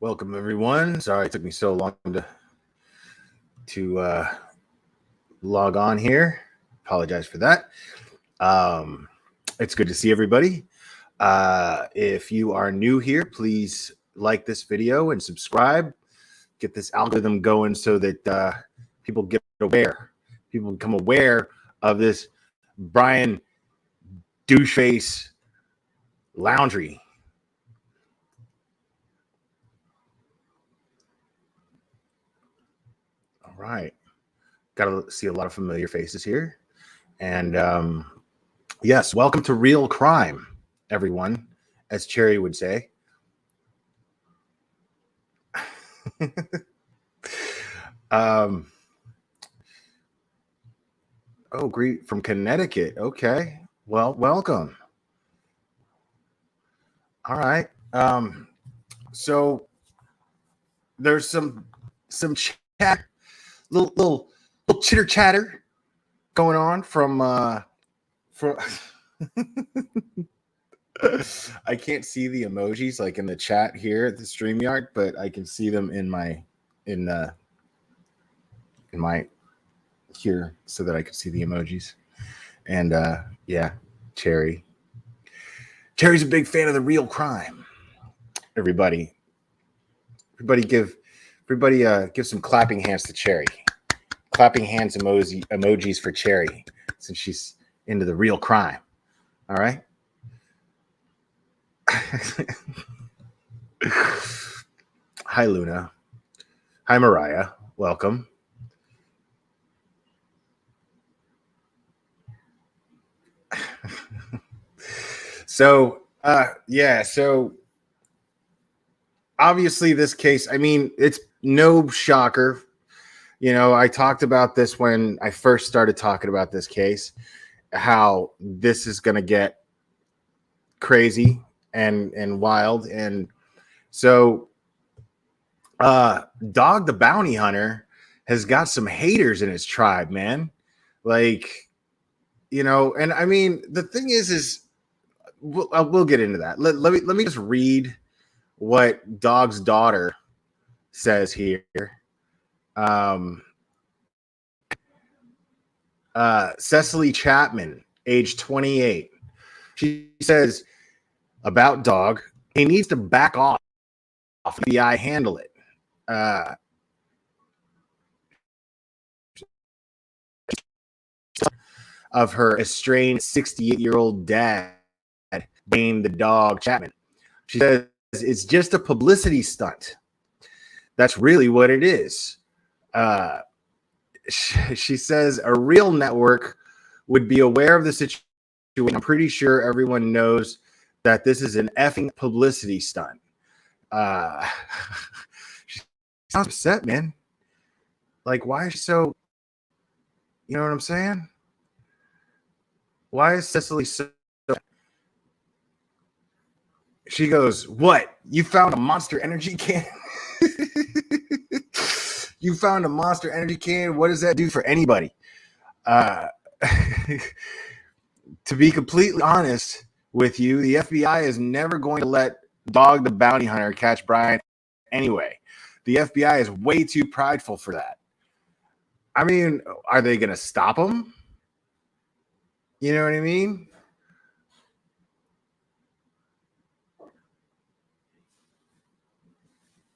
Welcome, everyone. Sorry it took me so long to log on here. Apologize for that. It's good to see everybody. If you are new here, please like this video and subscribe. Get this algorithm going so that people get aware. People become aware of this Brian doucheface Laundrie. All right. Got to see a lot of familiar faces here. And yes, welcome to Real Crime, everyone, as Cherry would say. Great, from Connecticut. Okay. Well, welcome. All right. So there's some chat, little chitter chatter going on from I can't see the emojis like in the chat here at the StreamYard, but I can see them in my here so that I can see the emojis. And yeah, Cherry's a big fan of the Real Crime. Everybody give some clapping hands to Cherry. Clapping hands emojis for Cherry, since she's into the Real Crime. All right. Hi, Luna. Hi, Mariah. Welcome. So obviously this case, I mean, it's no shocker. You know, I talked about this when I first started talking about this case, how this is going to get crazy and wild. And so Dog the Bounty Hunter has got some haters in his tribe, man. Like, you know, and I mean, the thing is we'll get into that. Let me just read what Dog's daughter says here. Cecily Chapman, age 28. She says about Dog, he needs to back off. FBI handle it. Of her estranged 68-year-old dad, Dane the Dog Chapman. She says it's just a publicity stunt. That's really what it is. She says a real network would be aware of the situation. I'm pretty sure everyone knows that this is an effing publicity stunt. She sounds upset, man. Like, why is she so, you know what I'm saying? Why is Cecily so? She goes, what? You found a Monster Energy can? You found a Monster Energy can? What does that do for anybody? To be completely honest with you, the FBI is never going to let Dog the Bounty Hunter catch Brian anyway. The FBI is way too prideful for that. I mean, are they going to stop him? You know what I mean?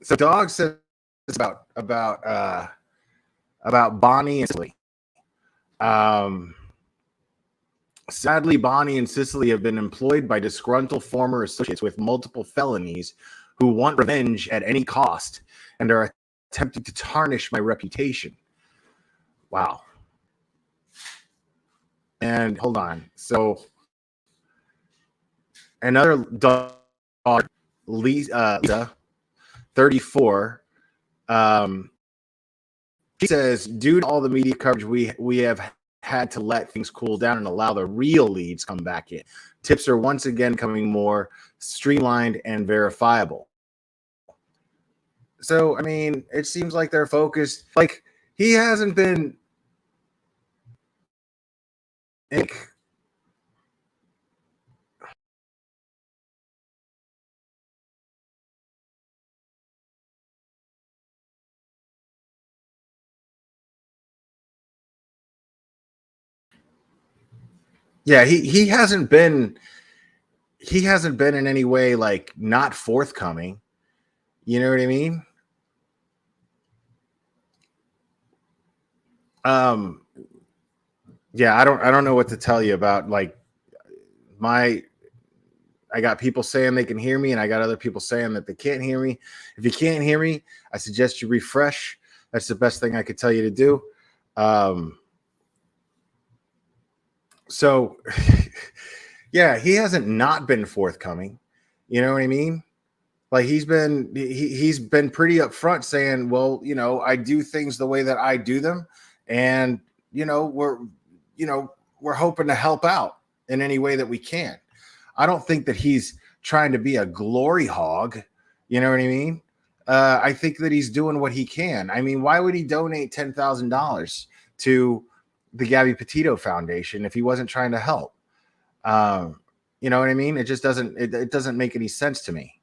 So Dog says about Bonnie and Cicely. Sadly, Bonnie and Cicely have been employed by disgruntled former associates with multiple felonies who want revenge at any cost and are attempting to tarnish my reputation. Wow. And hold on. So another daughter, Lisa, 34, she says, due to all the media coverage, we have had to let things cool down and allow the real leads come back in. Tips are once again coming more streamlined and verifiable. So, I mean, it seems like they're focused. Like, he hasn't been Yeah, he hasn't been in any way like not forthcoming. You know what I mean? Um, yeah, I don't know what to tell you about like my I got people saying they can hear me, and I got other people saying that they can't hear me. If you can't hear me, I suggest you refresh. That's the best thing I could tell you to do. Um, so, yeah, he hasn't not been forthcoming. You know what I mean? Like he's been pretty upfront saying, well, I do things the way that I do them, and you know we're you know we're hoping to help out in any way that we can. I don't think that he's trying to be a glory hog. You know what I mean? I think that he's doing what he can. I mean, why would he donate $10,000 to the Gabby Petito Foundation if he wasn't trying to help? You know what I mean? It just doesn't. It doesn't make any sense to me.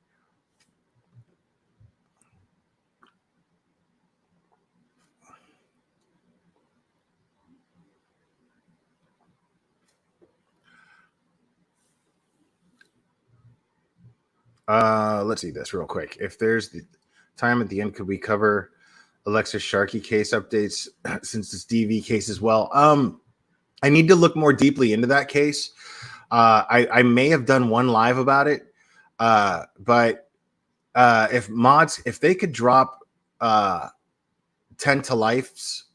Let's see this real quick. If there's the time at the end, could we cover Alexis Sharkey case updates since this DV case as well? I need to look more deeply into that case. I may have done one live about it, but if they could drop 10 to Life's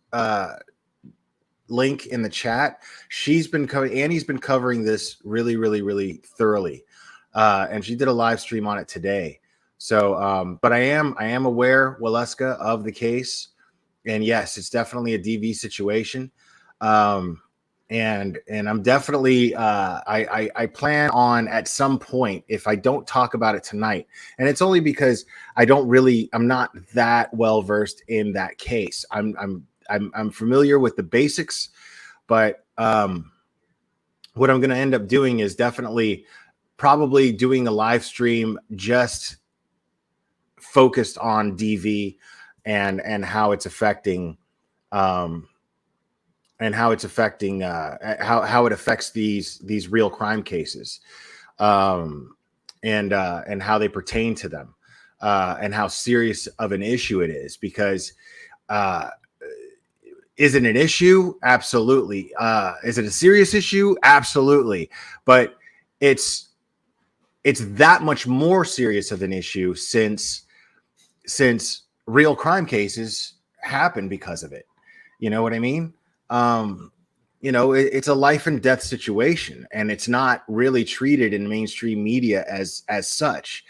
link in the chat, Annie's been covering this really, really, really thoroughly. And she did a live stream on it today. So, but I am aware, Waleska, of the case, and yes, it's definitely a DV situation. And I'm definitely I plan on at some point, if I don't talk about it tonight, and it's only because I'm not that well versed in that case. I'm familiar with the basics, but what I'm going to end up doing is definitely probably doing a live stream just focused on DV and how it's affecting how it affects these real crime cases, and how they pertain to them, and how serious of an issue it is. Because is it an issue? Absolutely. Is it a serious issue? Absolutely. But it's that much more serious of an issue since real crime cases happen because of it. You know what I mean? It's a life and death situation, and it's not really treated in mainstream media as such.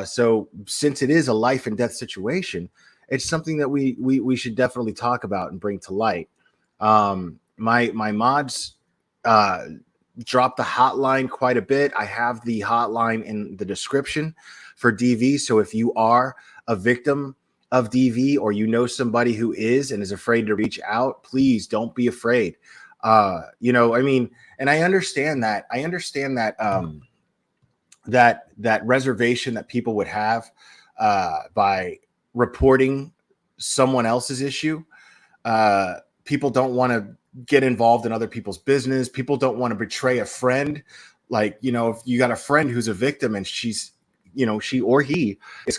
So since it is a life and death situation, it's something that we should definitely talk about and bring to light. My mods drop the hotline quite a bit. I have the hotline in the description for DV. So if you are a victim of DV, or you know somebody who is and is afraid to reach out, please don't be afraid. I mean, and I understand that. That reservation that people would have by reporting someone else's issue. People don't want to get involved in other people's business. People don't want to betray a friend. Like, if you got a friend who's a victim and she or he is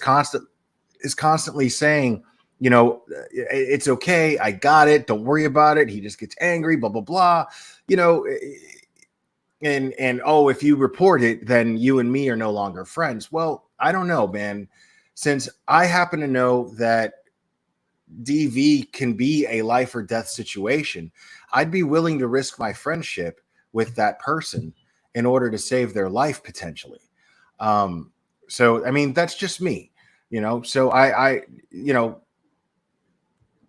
constantly saying, it's okay, I got it, don't worry about it. He just gets angry, blah, blah, blah. And oh, if you report it, then you and me are no longer friends. Well, I don't know, man. Since I happen to know that DV can be a life or death situation, I'd be willing to risk my friendship with that person in order to save their life potentially. So, I mean, that's just me, so I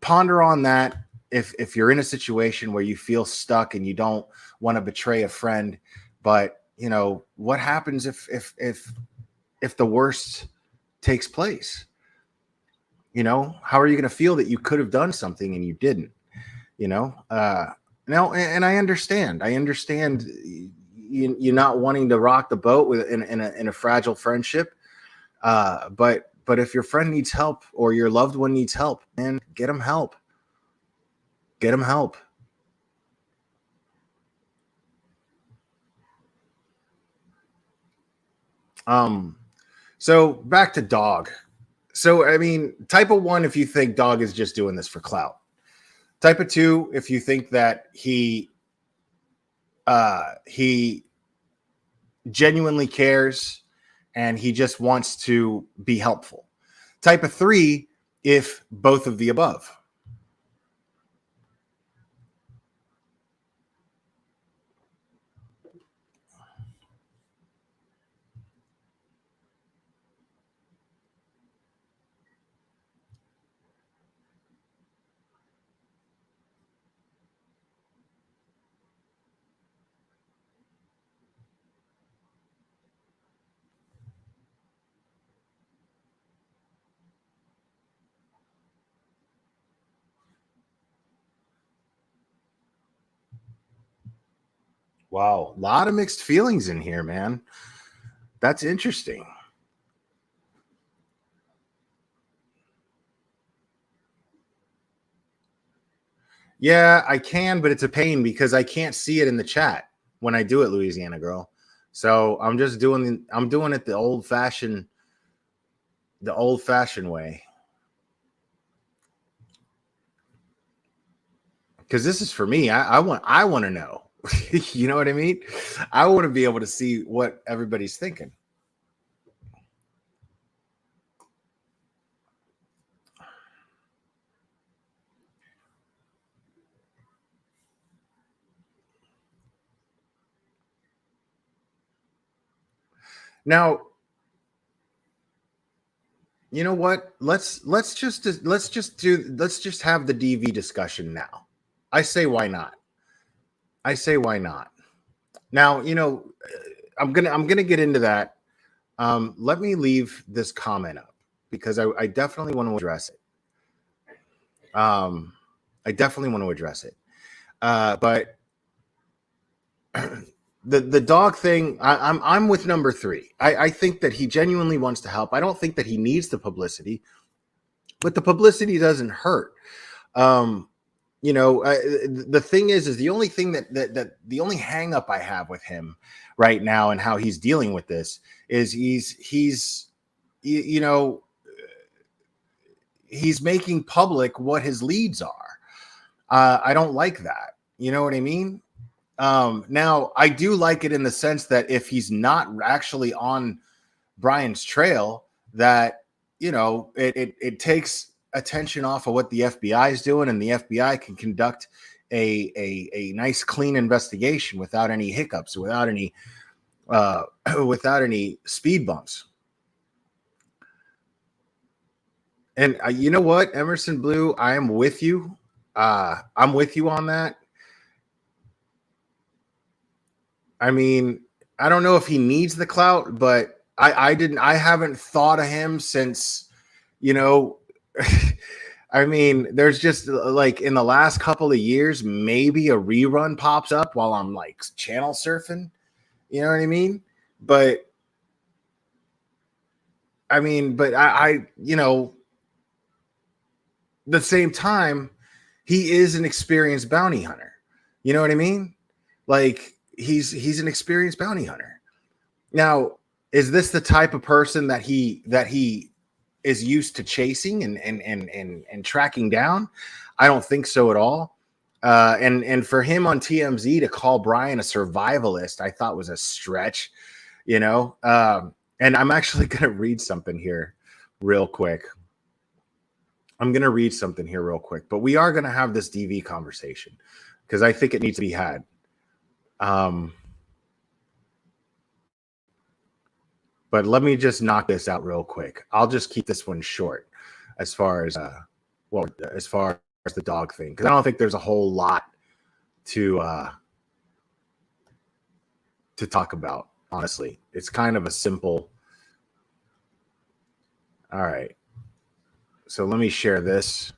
ponder on that. If you're in a situation where you feel stuck and you don't want to betray a friend, but what happens if the worst takes place? How are you going to feel that you could have done something and you didn't? No, and I understand. You not wanting to rock the boat in a fragile friendship. But if your friend needs help or your loved one needs help, man, get them help. Get them help. So back to dog. So I mean, type of 1, if you think dog is just doing this for clout. Type of 2, if you think that he genuinely cares and he just wants to be helpful. Type of 3, if both of the above. Wow, a lot of mixed feelings in here, man. That's interesting. Yeah, I can, but it's a pain because I can't see it in the chat when I do it, Louisiana girl. So I'm doing it the old fashioned way. Because this is for me. I want to know. You know what I mean? I want to be able to see what everybody's thinking. Now, you know what? Let's just have the DV discussion now. I say why not? I say why not? Now, I'm gonna get into that. Let me leave this comment up because I definitely want to address it. I definitely want to address it. But the dog thing, I'm with number 3. I think that he genuinely wants to help. I don't think that he needs the publicity, but the publicity doesn't hurt. The thing is the only thing that the only hang up I have with him right now and how he's dealing with this is he's making public what his leads are. I don't like that. You know what I mean? Now I do like it in the sense that if he's not actually on Brian's trail, that it takes attention off of what the FBI is doing, and the FBI can conduct a nice clean investigation without any hiccups, without any speed bumps. And you know what, Emerson Blue, I am with you. I'm with you on that. I mean, I don't know if he needs the clout, but I haven't thought of him since, I mean, there's just like in the last couple of years, maybe a rerun pops up while I'm like channel surfing. You know what I mean? But I mean, but I the same time, he is an experienced bounty hunter. You know what I mean? Like he's an experienced bounty hunter. Now, is this the type of person that he is used to chasing and tracking down? I don't think so at all. And for him on TMZ to call Brian a survivalist, I thought was a stretch, And I'm actually going to read something here real quick. But we are going to have this DV conversation because I think it needs to be had. But let me just knock this out real quick. I'll just keep this one short as far as the dog thing, because I don't think there's a whole lot to talk about, honestly. It's kind of a simple. All right. So let me share this.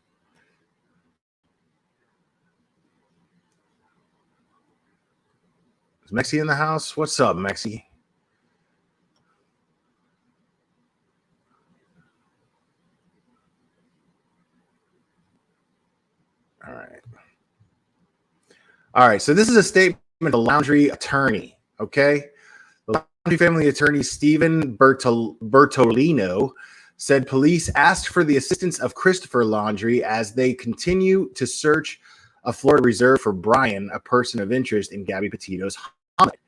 Is Mexi in the house? What's up, Mexi? All right. So this is a statement of the Laundrie attorney. Okay. The family attorney Stephen Bertolino said police asked for the assistance of Christopher Laundrie as they continue to search a Florida reserve for Brian, a person of interest in Gabby Petito's homicide.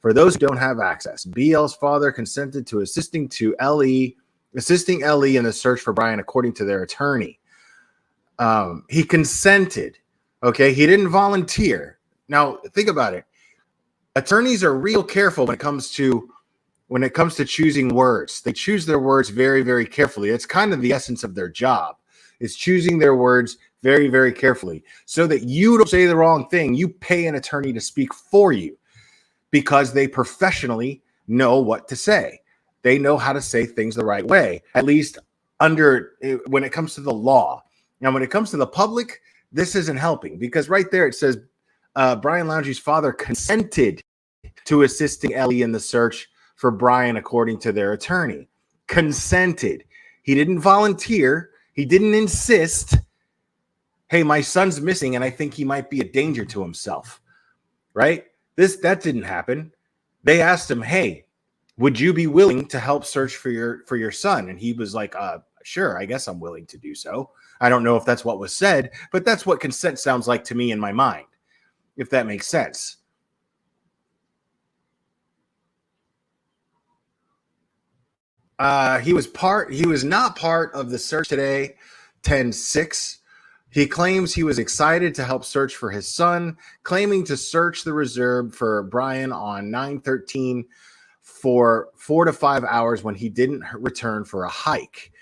For those who don't have access, BL's father consented to assisting Ellie in the search for Brian, according to their attorney. He consented. Okay, he didn't volunteer. Now think about it. Attorneys are real careful when it comes to choosing words. They choose their words very, very carefully. It's kind of the essence of their job. Is choosing their words very, very carefully so that you don't say the wrong thing. You pay an attorney to speak for you because they professionally know what to say. They know how to say things the right way, at least when it comes to the law. Now, when it comes to the public, this isn't helping because right there it says Brian Laundrie's father consented to assisting Ellie in the search for Brian, according to their attorney. Consented. He didn't volunteer. He didn't insist. Hey, my son's missing, and I think he might be a danger to himself. Right? That didn't happen. They asked him, "Hey, would you be willing to help search for your son?" And he was like, "Sure, I guess I'm willing to do so." I don't know if that's what was said, but that's what consent sounds like to me in my mind, if that makes sense. He was not part of the search today, 10-6. He claims he was excited to help search for his son, claiming to search the reserve for Brian on 9/13 for 4 to 5 hours when he didn't return for a hike.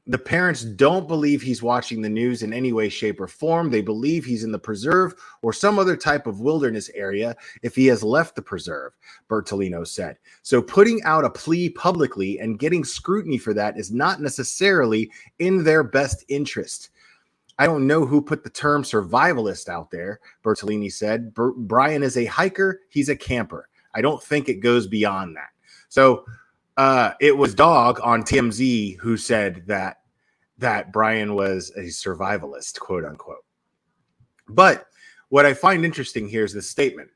The parents don't believe he's watching the news in any way, shape, or form. They believe he's in the preserve or some other type of wilderness area if he has left the preserve, Bertolino said. So putting out a plea publicly and getting scrutiny for that is not necessarily in their best interest. I don't know who put the term survivalist out there, Bertolini said. Brian is a hiker. He's a camper. I don't think it goes beyond that. So it was Dog on TMZ who said that Brian was a survivalist, quote unquote. But what I find interesting here is the statement.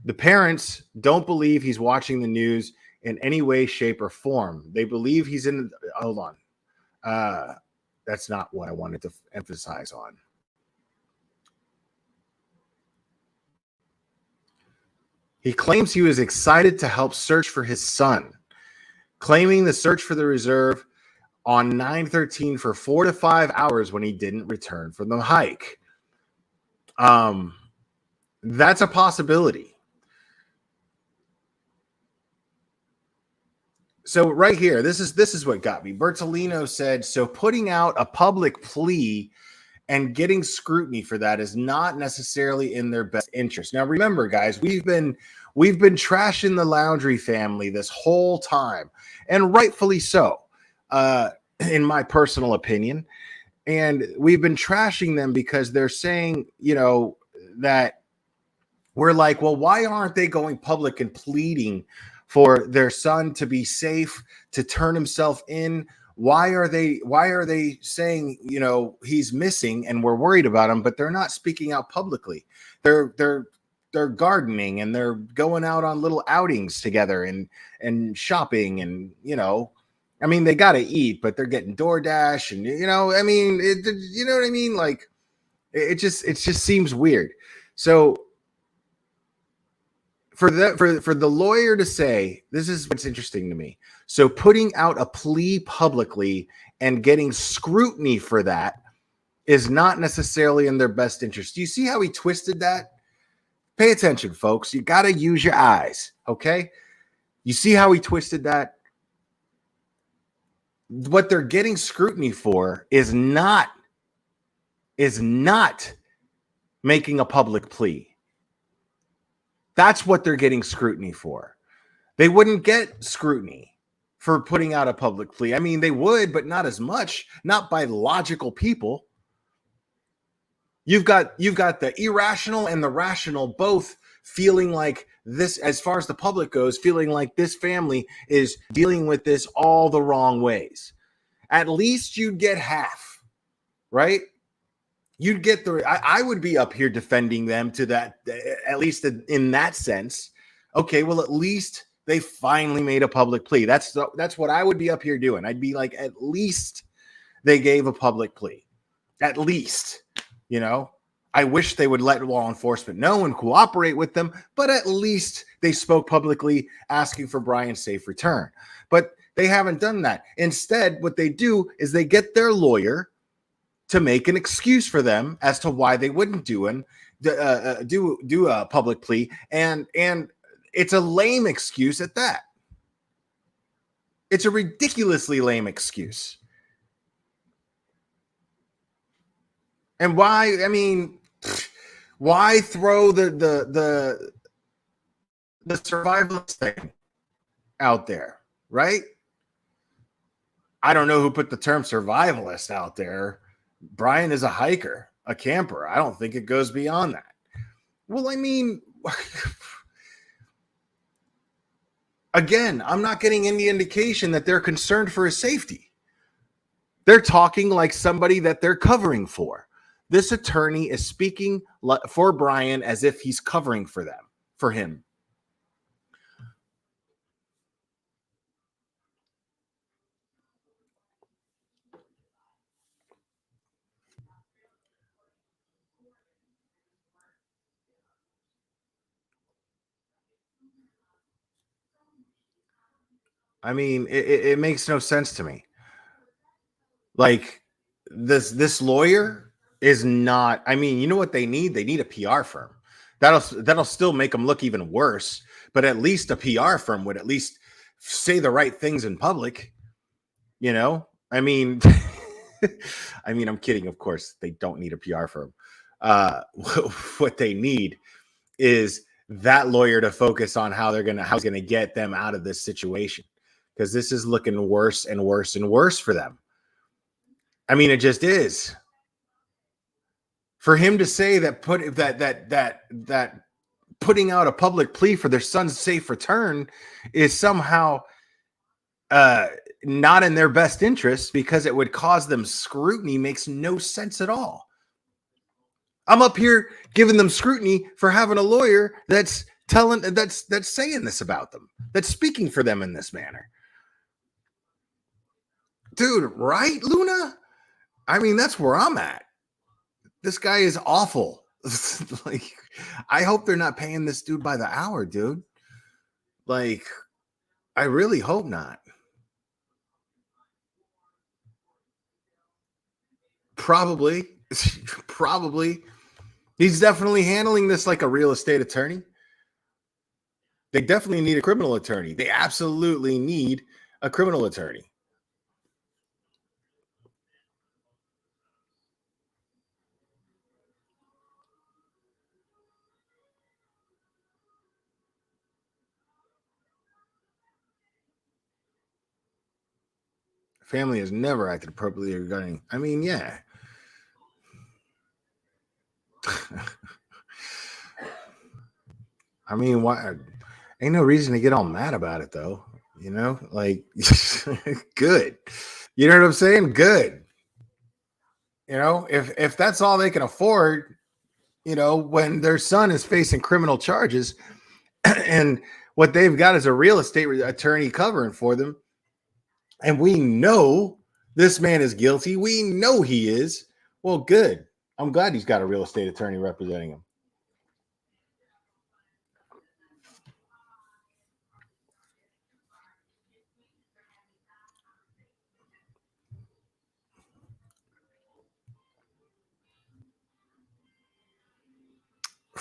The parents don't believe he's watching the news in any way, shape, or form. They believe he's in. Hold on. That's not what I wanted to emphasize on. He claims he was excited to help search for his son, claiming the search for the reserve on 9/13 for 4 to 5 hours when he didn't return from the hike. That's a possibility. So right here, this is what got me. Bertolino said, so putting out a public plea and getting scrutiny for that is not necessarily in their best interest. Now, remember, guys, we've been trashing the Laundrie family this whole time, and rightfully so, in my personal opinion. And we've been trashing them because they're saying, that we're like, well, why aren't they going public and pleading for their son to be safe, to turn himself in? Why are they saying, he's missing and we're worried about him, but they're not speaking out publicly? They're gardening and they're going out on little outings together and shopping and, they got to eat, but they're getting DoorDash and, you know what I mean? Like it just seems weird. So for the lawyer to say, this is what's interesting to me. So putting out a plea publicly and getting scrutiny for that is not necessarily in their best interest. Do you see how he twisted that? Pay attention, folks. You got to use your eyes, okay? You see how he twisted that? What they're getting scrutiny for is not making a public plea. That's what they're getting scrutiny for. They wouldn't get scrutiny for putting out a public plea. I mean, they would, but not as much, not by logical people. You've got the irrational and the rational both feeling like this, as far as the public goes, feeling like this family is dealing with this all the wrong ways. At least you'd get half, right? You'd get I would be up here defending them to that, at least in that sense. Okay, well, at least they finally made a public plea. That's what I would be up here doing. I'd be like, at least they gave a public plea. At least, you know, I wish they would let law enforcement know and cooperate with them, but at least they spoke publicly asking for Brian's safe return. But they haven't done that. Instead, what they do is they get their lawyer to make an excuse for them as to why they wouldn't do a public plea, and it's a lame excuse at that. It's a ridiculously lame excuse. And why? I mean, why throw the survivalist thing out there, right? I don't know who put the term survivalist out there. Brian is a hiker, a camper. I don't think it goes beyond that. Well, I mean, again, I'm not getting any indication that they're concerned for his safety. They're talking like somebody that they're covering for. This attorney is speaking for Brian as if he's covering for him. I mean, it makes no sense to me. Like, this lawyer is not. I mean, you know what they need? They need a PR firm. That'll still make them look even worse. But at least a PR firm would at least say the right things in public. You know, I mean, I'm kidding. Of course, they don't need a PR firm. What they need is that lawyer to focus on how he's gonna get them out of this situation, because this is looking worse and worse and worse for them. I mean, it just is. For him to say that putting out a public plea for their son's safe return is somehow not in their best interest because it would cause them scrutiny makes no sense at all. I'm up here giving them scrutiny for having a lawyer that's saying this about them, that's speaking for them in this manner. Dude, right, Luna? I mean, that's where I'm at. This guy is awful. Like, I hope they're not paying this dude by the hour, dude. Like, I really hope not. Probably. He's definitely handling this like a real estate attorney. They definitely need a criminal attorney. They absolutely need a criminal attorney. Family has never acted appropriately regarding. I mean, yeah. I mean, why? Ain't no reason to get all mad about it, though. You know, like, good. You know what I'm saying? Good. You know, if that's all they can afford, you know, when their son is facing criminal charges, and what they've got is a real estate attorney covering for them, and we know this man is guilty. We know he is. Well, good. I'm glad he's got a real estate attorney representing him.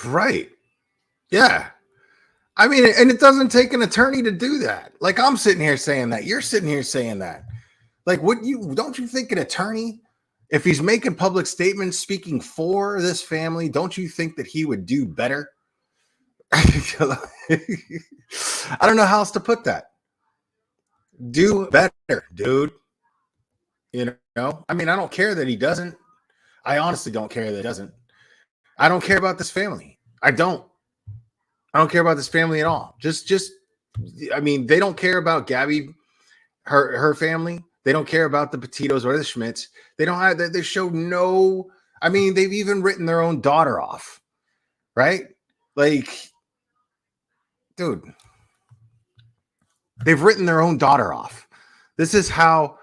Right. Yeah. I mean, and it doesn't take an attorney to do that. Like, I'm sitting here saying that. You're sitting here saying that. Like, don't you think an attorney, if he's making public statements speaking for this family, don't you think that he would do better? I don't know how else to put that. Do better, dude. You know, I mean, I don't care that he doesn't. I honestly don't care that he doesn't. I don't care about this family. I don't care about this family at all. I mean, they don't care about Gabby, her family. They don't care about the Petitos or the Schmitz. They show no. I mean, they've even written their own daughter off, right? Like, dude, they've written their own daughter off. This is how.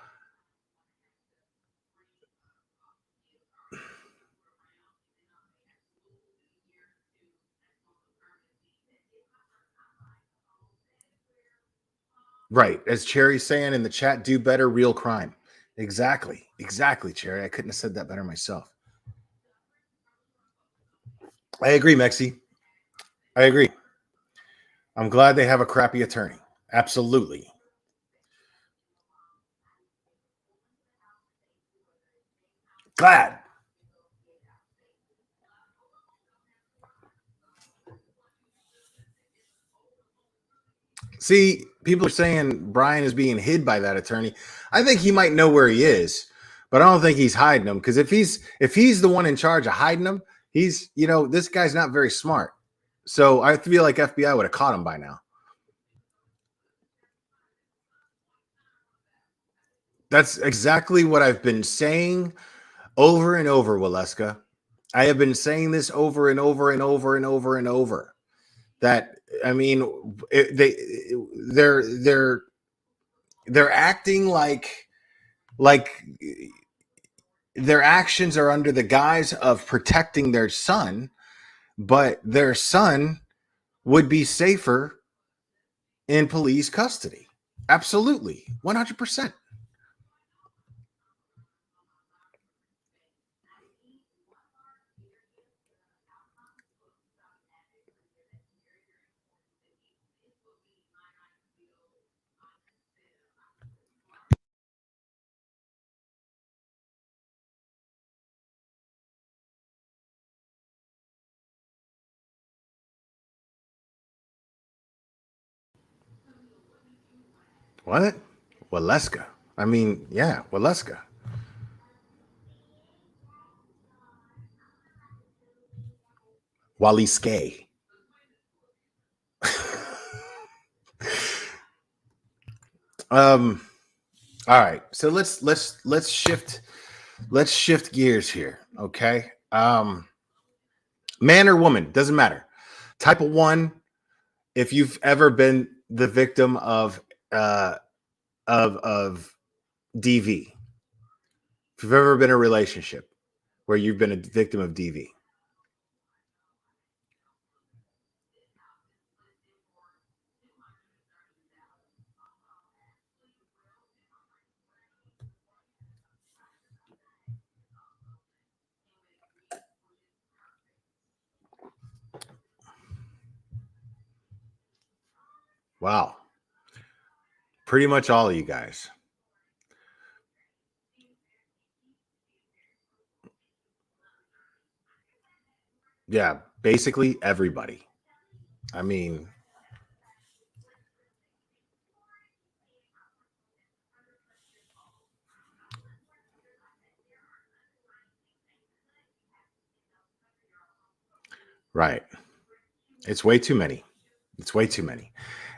Right. As Cherry's saying in the chat, do better, real crime. Exactly. Exactly, Cherry. I couldn't have said that better myself. I agree, Mexi. I agree. I'm glad they have a crappy attorney. Absolutely. Glad. See, people are saying Brian is being hid by that attorney. I think he might know where he is, but I don't think he's hiding him, because if he's the one in charge of hiding him, he's, this guy's not very smart. So I feel like FBI would have caught him by now. That's exactly what I've been saying over and over, Waleska. I have been saying this over and over and over and over and over. That, I mean, they're acting like their actions are under the guise of protecting their son, but their son would be safer in police custody. Absolutely, 100%. What? Waleska. I mean, yeah, Waleska. Waliske. All right. So let's shift gears here. Okay. Man or woman, doesn't matter. Type of 1, if you've ever been the victim of DV, if you've ever been in a relationship where you've been a victim of DV. Wow. Pretty much all of you guys. Yeah, basically everybody. I mean, right. It's way too many. It's way too many.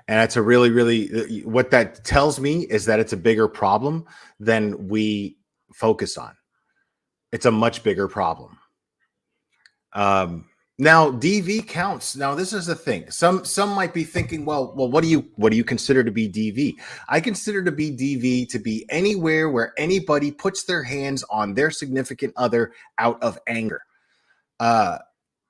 And it's a really, really, what that tells me is that it's a bigger problem than we focus on. It's a much bigger problem. Now DV counts. Now this is the thing. Some might be thinking, well, what do you consider to be DV? I consider to be DV to be anywhere where anybody puts their hands on their significant other out of anger,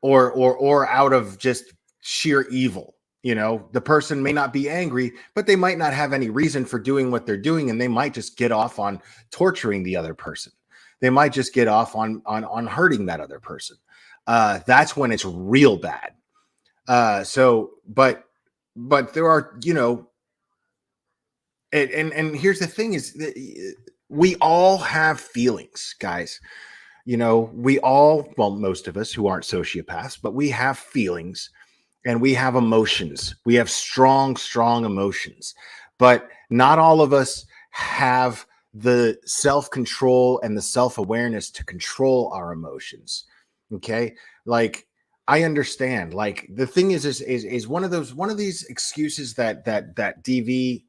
or out of just sheer evil. The person may not be angry, but they might not have any reason for doing what they're doing, and they might just get off on torturing the other person. They might just get off on hurting that other person. That's when it's real bad. But there are, and here's the thing is that we all have feelings, guys. We all, well, most of us who aren't sociopaths, but we have feelings and we have emotions. We have strong, strong emotions, but not all of us have the self-control and the self-awareness to control our emotions. Okay. Like, I understand. Like, the thing is one of these excuses that DV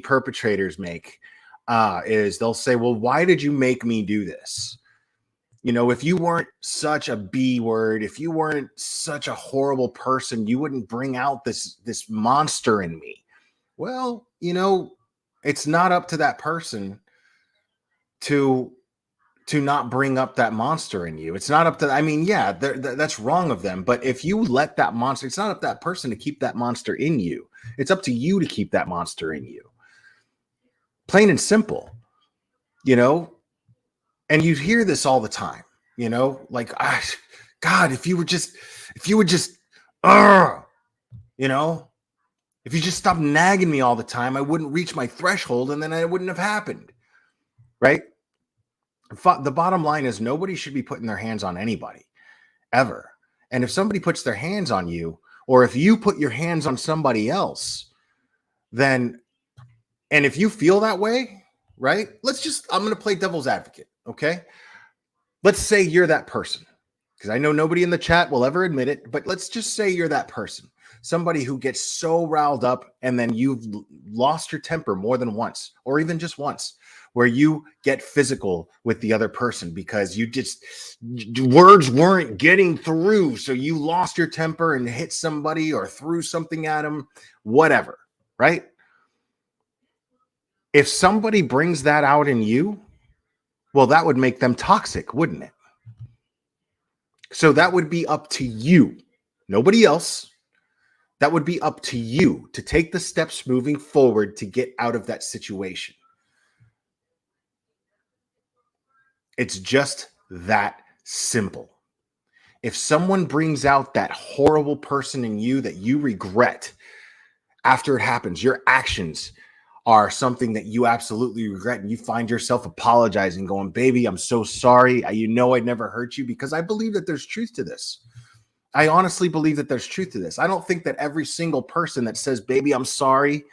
perpetrators make, is they'll say, well, why did you make me do this? You know, if you weren't such a B word, if you weren't such a horrible person, you wouldn't bring out this monster in me. Well, you know, it's not up to that person to not bring up that monster in you. It's not up to, I mean, yeah, that's wrong of them. But if you let that monster, it's not up to that person to keep that monster in you. It's up to you to keep that monster in you. Plain and simple, you know? And you hear this all the time, you know, like, God, if you would just, you know, if you just stop nagging me all the time, I wouldn't reach my threshold and then it wouldn't have happened. Right. The bottom line is nobody should be putting their hands on anybody ever. And if somebody puts their hands on you, or if you put your hands on somebody else, then, and if you feel that way, right? I'm going to play devil's advocate. Okay. Let's say you're that person, because I know nobody in the chat will ever admit it, but let's just say you're that person, somebody who gets so riled up and then you've lost your temper more than once, or even just once, where you get physical with the other person because words weren't getting through. So you lost your temper and hit somebody or threw something at them, whatever, right? If somebody brings that out in you, well, that would make them toxic, wouldn't it? So that would be up to you, nobody else. That would be up to you to take the steps moving forward to get out of that situation. It's just that simple. If someone brings out that horrible person in you that you regret after it happens, your actions are something that you absolutely regret, and you find yourself apologizing, going, baby, I'm so sorry. You know, I'd never hurt you, because I believe that there's truth to this. I honestly believe that there's truth to this. I don't think that every single person that says, baby, I'm sorry,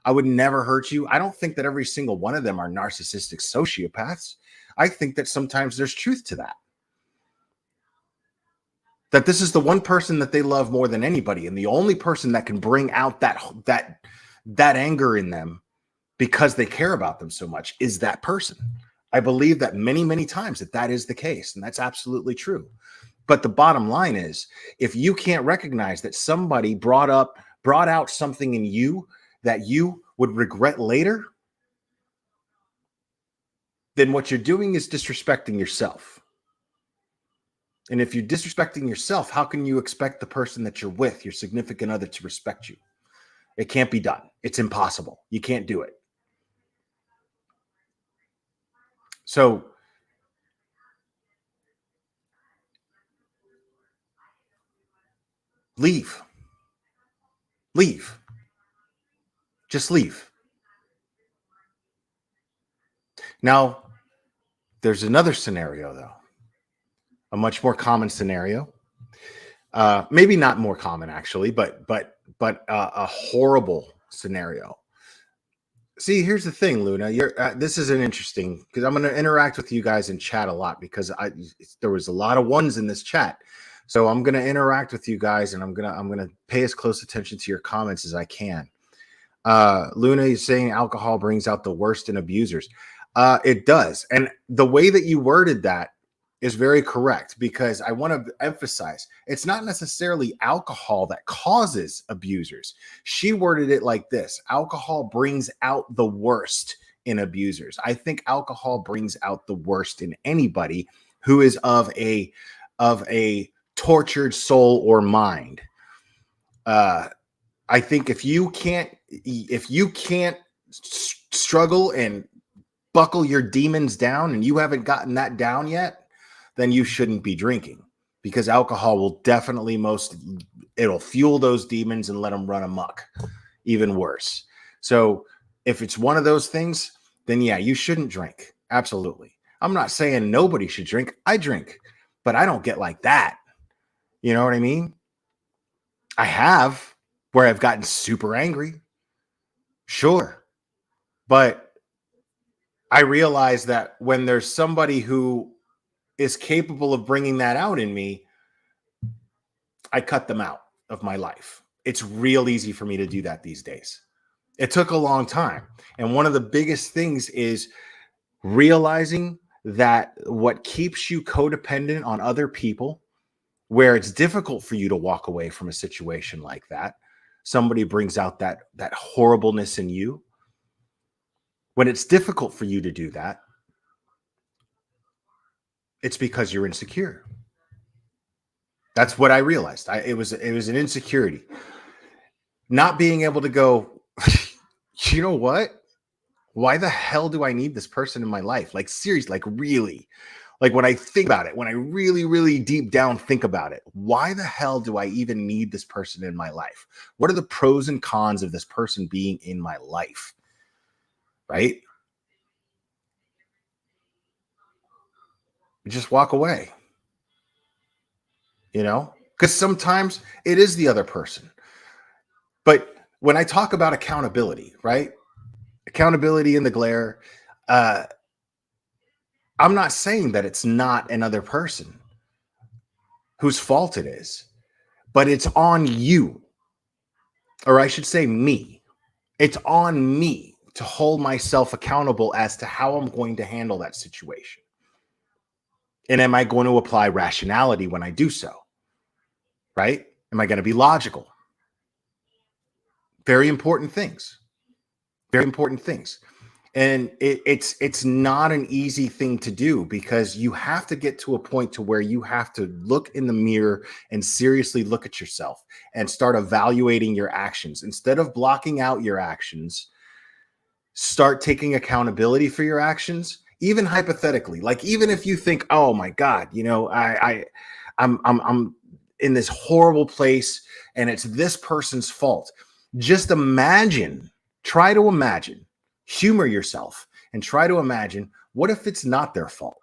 I would never hurt you, I don't think that every single one of them are narcissistic sociopaths. I think that sometimes there's truth to that. That this is the one person that they love more than anybody, and the only person that can bring out that anger in them because they care about them so much is that person. I believe that many, many times that is the case, and that's absolutely true. But the bottom line is, if you can't recognize that somebody brought out something in you that you would regret later, then what you're doing is disrespecting yourself. And if you're disrespecting yourself, how can you expect the person that you're with, your significant other, to respect you? It can't be done. It's impossible. You can't do it. So leave. Just leave. Now, there's another scenario, though, a much more common scenario. Maybe not more common, actually, but a horrible scenario. See, here's the thing, Luna. This is an interesting, because I'm going to interact with you guys in chat a lot, because there was a lot of ones in this chat. So I'm going to interact with you guys, and I'm going to pay as close attention to your comments as I can. Luna is saying alcohol brings out the worst in abusers. It does. And the way that you worded that is very correct, because I want to emphasize it's not necessarily alcohol that causes abusers. She worded it like this: alcohol brings out the worst in abusers. I think alcohol brings out the worst in anybody who is of a tortured soul or mind. I think if you can't struggle and buckle your demons down, and you haven't gotten that down yet, then you shouldn't be drinking, because alcohol will definitely it'll fuel those demons and let them run amok, even worse. So if it's one of those things, then yeah, you shouldn't drink. Absolutely. I'm not saying nobody should drink. I drink, but I don't get like that. You know what I mean? I have, where I've gotten super angry. Sure. But I realize that when there's somebody who is capable of bringing that out in me, I cut them out of my life. It's real easy for me to do that these days. It took a long time. And one of the biggest things is realizing that what keeps you codependent on other people, where it's difficult for you to walk away from a situation like that, somebody brings out that horribleness in you, when it's difficult for you to do that, it's because you're insecure. That's what I realized. It was an insecurity. Not being able to go, you know what? Why the hell do I need this person in my life? Like, seriously, like, really? Like, when I think about it, when I really, really deep down think about it, why the hell do I even need this person in my life? What are the pros and cons of this person being in my life? Right? Just walk away, because sometimes it is the other person. But when I talk about accountability, right? Accountability in the glare, I'm not saying that it's not another person whose fault it is, but it's on you, or I should say me. It's on me to hold myself accountable as to how I'm going to handle that situation. And am I going to apply rationality when I do so? Right? Am I going to be logical? Very important things. Very important things. And it's not an easy thing to do, because you have to get to a point to where you have to look in the mirror and seriously look at yourself and start evaluating your actions. Instead of blocking out your actions, start taking accountability for your actions, even hypothetically. Like, even if you think, oh my God, I'm in this horrible place and it's this person's fault. Just try to imagine, humor yourself and try to imagine, what if it's not their fault?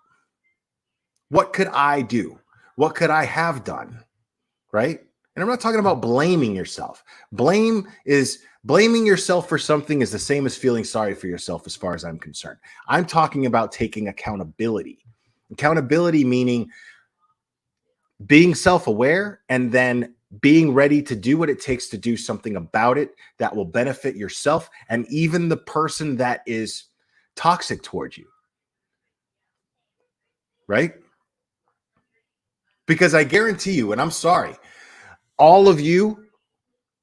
What could I do? What could I have done? Right? And I'm not talking about blaming yourself. Blaming yourself for something is the same as feeling sorry for yourself, as far as I'm concerned. I'm talking about taking accountability. Accountability meaning being self-aware and then being ready to do what it takes to do something about it that will benefit yourself and even the person that is toxic towards you. Right? Because I guarantee you, and I'm sorry, all of you,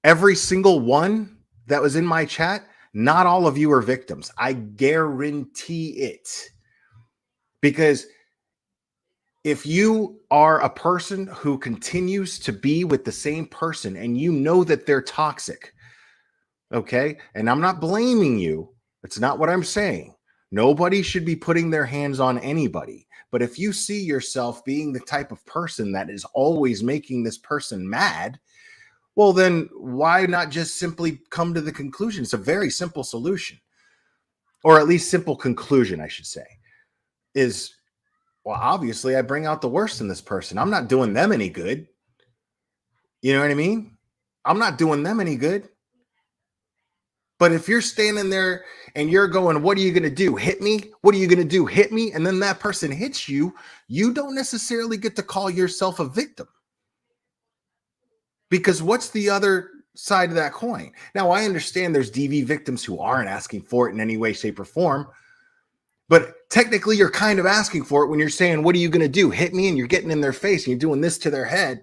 every single one that was in my chat, not all of you are victims. I guarantee it. Because if you are a person who continues to be with the same person and you know that they're toxic, okay, and I'm not blaming you, that's not what I'm saying. Nobody should be putting their hands on anybody. But if you see yourself being the type of person that is always making this person mad, well, then why not just simply come to the conclusion? It's a very simple solution, or at least simple conclusion, I should say, is, well, obviously I bring out the worst in this person. I'm not doing them any good. You know what I mean? I'm not doing them any good. But if you're standing there and you're going, what are you going to do? Hit me? What are you going to do? Hit me? And then that person hits you, you don't necessarily get to call yourself a victim. Because what's the other side of that coin? Now, I understand there's DV victims who aren't asking for it in any way, shape, or form. But technically, you're kind of asking for it when you're saying, what are you going to do? Hit me? And you're getting in their face and you're doing this to their head.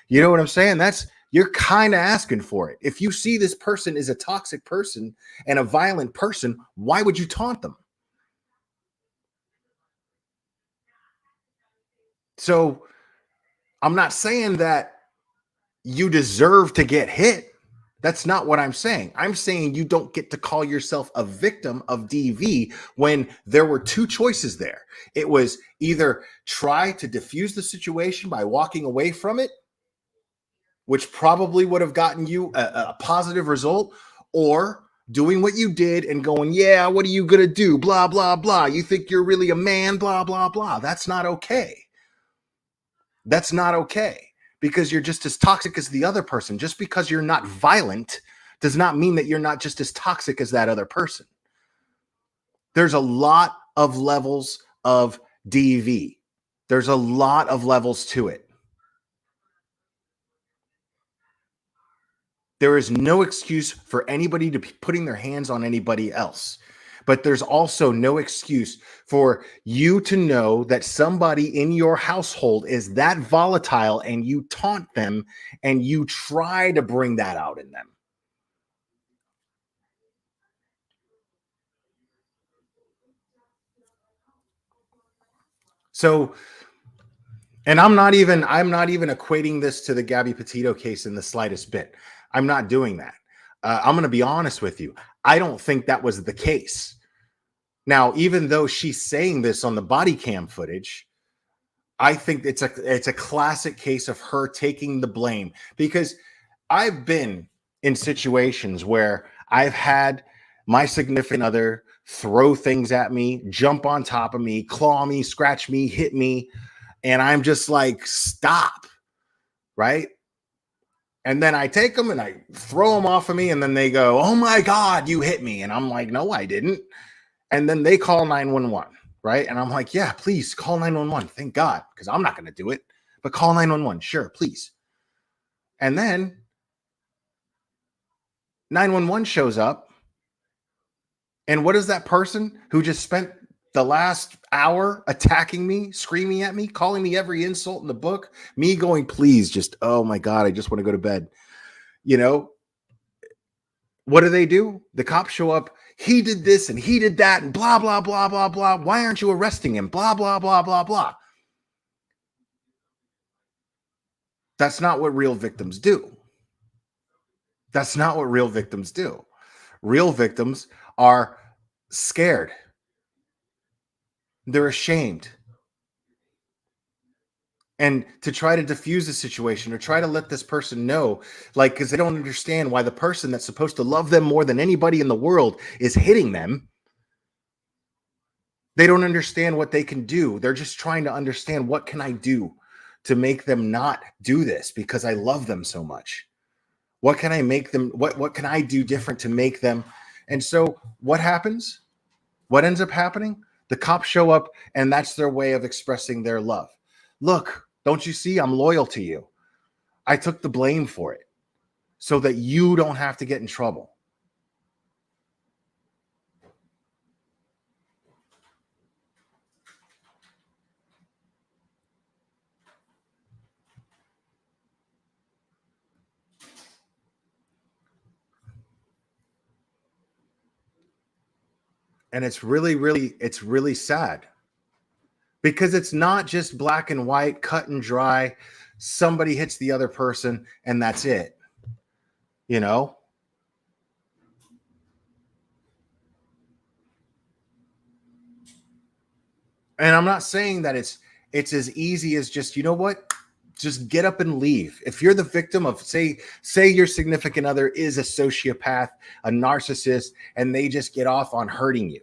You know what I'm saying? You're kind of asking for it. If you see this person is a toxic person and a violent person, why would you taunt them? So I'm not saying that you deserve to get hit. That's not what I'm saying. I'm saying you don't get to call yourself a victim of DV when there were two choices there. It was either try to diffuse the situation by walking away from it, which probably would have gotten you a positive result, or doing what you did and going, yeah, what are you going to do? Blah, blah, blah. You think you're really a man? Blah, blah, blah. That's not okay. That's not okay, because you're just as toxic as the other person. Just because you're not violent does not mean that you're not just as toxic as that other person. There's a lot of levels of DV. There's a lot of levels to it. There is no excuse for anybody to be putting their hands on anybody else. But there's also no excuse for you to know that somebody in your household is that volatile and you taunt them and you try to bring that out in them. So, and I'm not even equating this to the Gabby Petito case in the slightest bit. I'm not doing that. I'm going to be honest with you. I don't think that was the case. Now, even though she's saying this on the body cam footage, I think it's a classic case of her taking the blame, because I've been in situations where I've had my significant other throw things at me, jump on top of me, claw me, scratch me, hit me, and I'm just like, stop, right? And then I take them and I throw them off of me, and then they go, oh my God, you hit me. And I'm like, no, I didn't. And then they call 911, right? And I'm like, yeah, please call 911. Thank God, because I'm not going to do it. But call 911. Sure, please. And then 911 shows up. And what is that person who just spent the last hour attacking me, screaming at me, calling me every insult in the book, me going, please, just, oh my God, I just want to go to bed. You know, what do? The cops show up. He did this and he did that and blah, blah, blah, blah, blah. Why aren't you arresting him? Blah, blah, blah, blah, blah. That's not what real victims do. That's not what real victims do. Real victims are scared. They're ashamed. And to try to diffuse the situation or try to let this person know, like, because they don't understand why the person that's supposed to love them more than anybody in the world is hitting them. They don't understand what they can do. They're just trying to understand, what can I do to make them not do this because I love them so much? What can I make them, what can I do different to make them? And so what happens? What ends up happening? The cops show up, and that's their way of expressing their love. Look, don't you see? I'm loyal to you. I took the blame for it so that you don't have to get in trouble. And it's really sad, because it's not just black and white, cut and dry. Somebody hits the other person and that's it. You know? And I'm not saying that it's as easy as just, you know what? Just get up and leave. If you're the victim of, say your significant other is a sociopath, a narcissist, and they just get off on hurting you,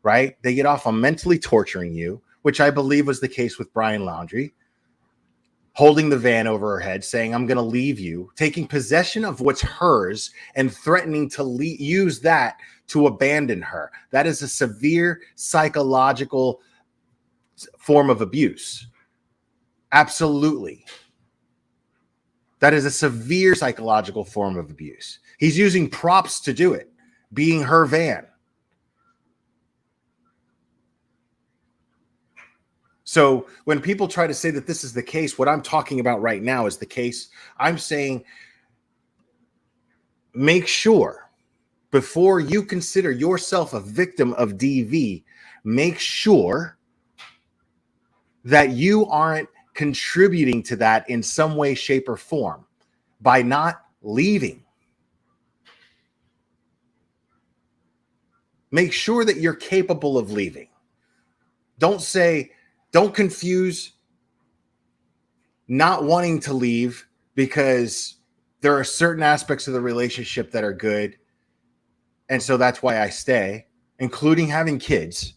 right? They get off on mentally torturing you, which I believe was the case with Brian Laundrie, holding the van over her head, saying, I'm going to leave you, taking possession of what's hers and threatening to use that to abandon her. That is a severe psychological form of abuse. Absolutely. That is a severe psychological form of abuse. He's using props to do it, being her van. So when people try to say that this is the case, what I'm talking about right now is the case. I'm saying, make sure before you consider yourself a victim of DV, make sure that you aren't contributing to that in some way, shape, or form by not leaving. Make sure that you're capable of leaving. Don't confuse not wanting to leave because there are certain aspects of the relationship that are good, and so that's why I stay, including having kids,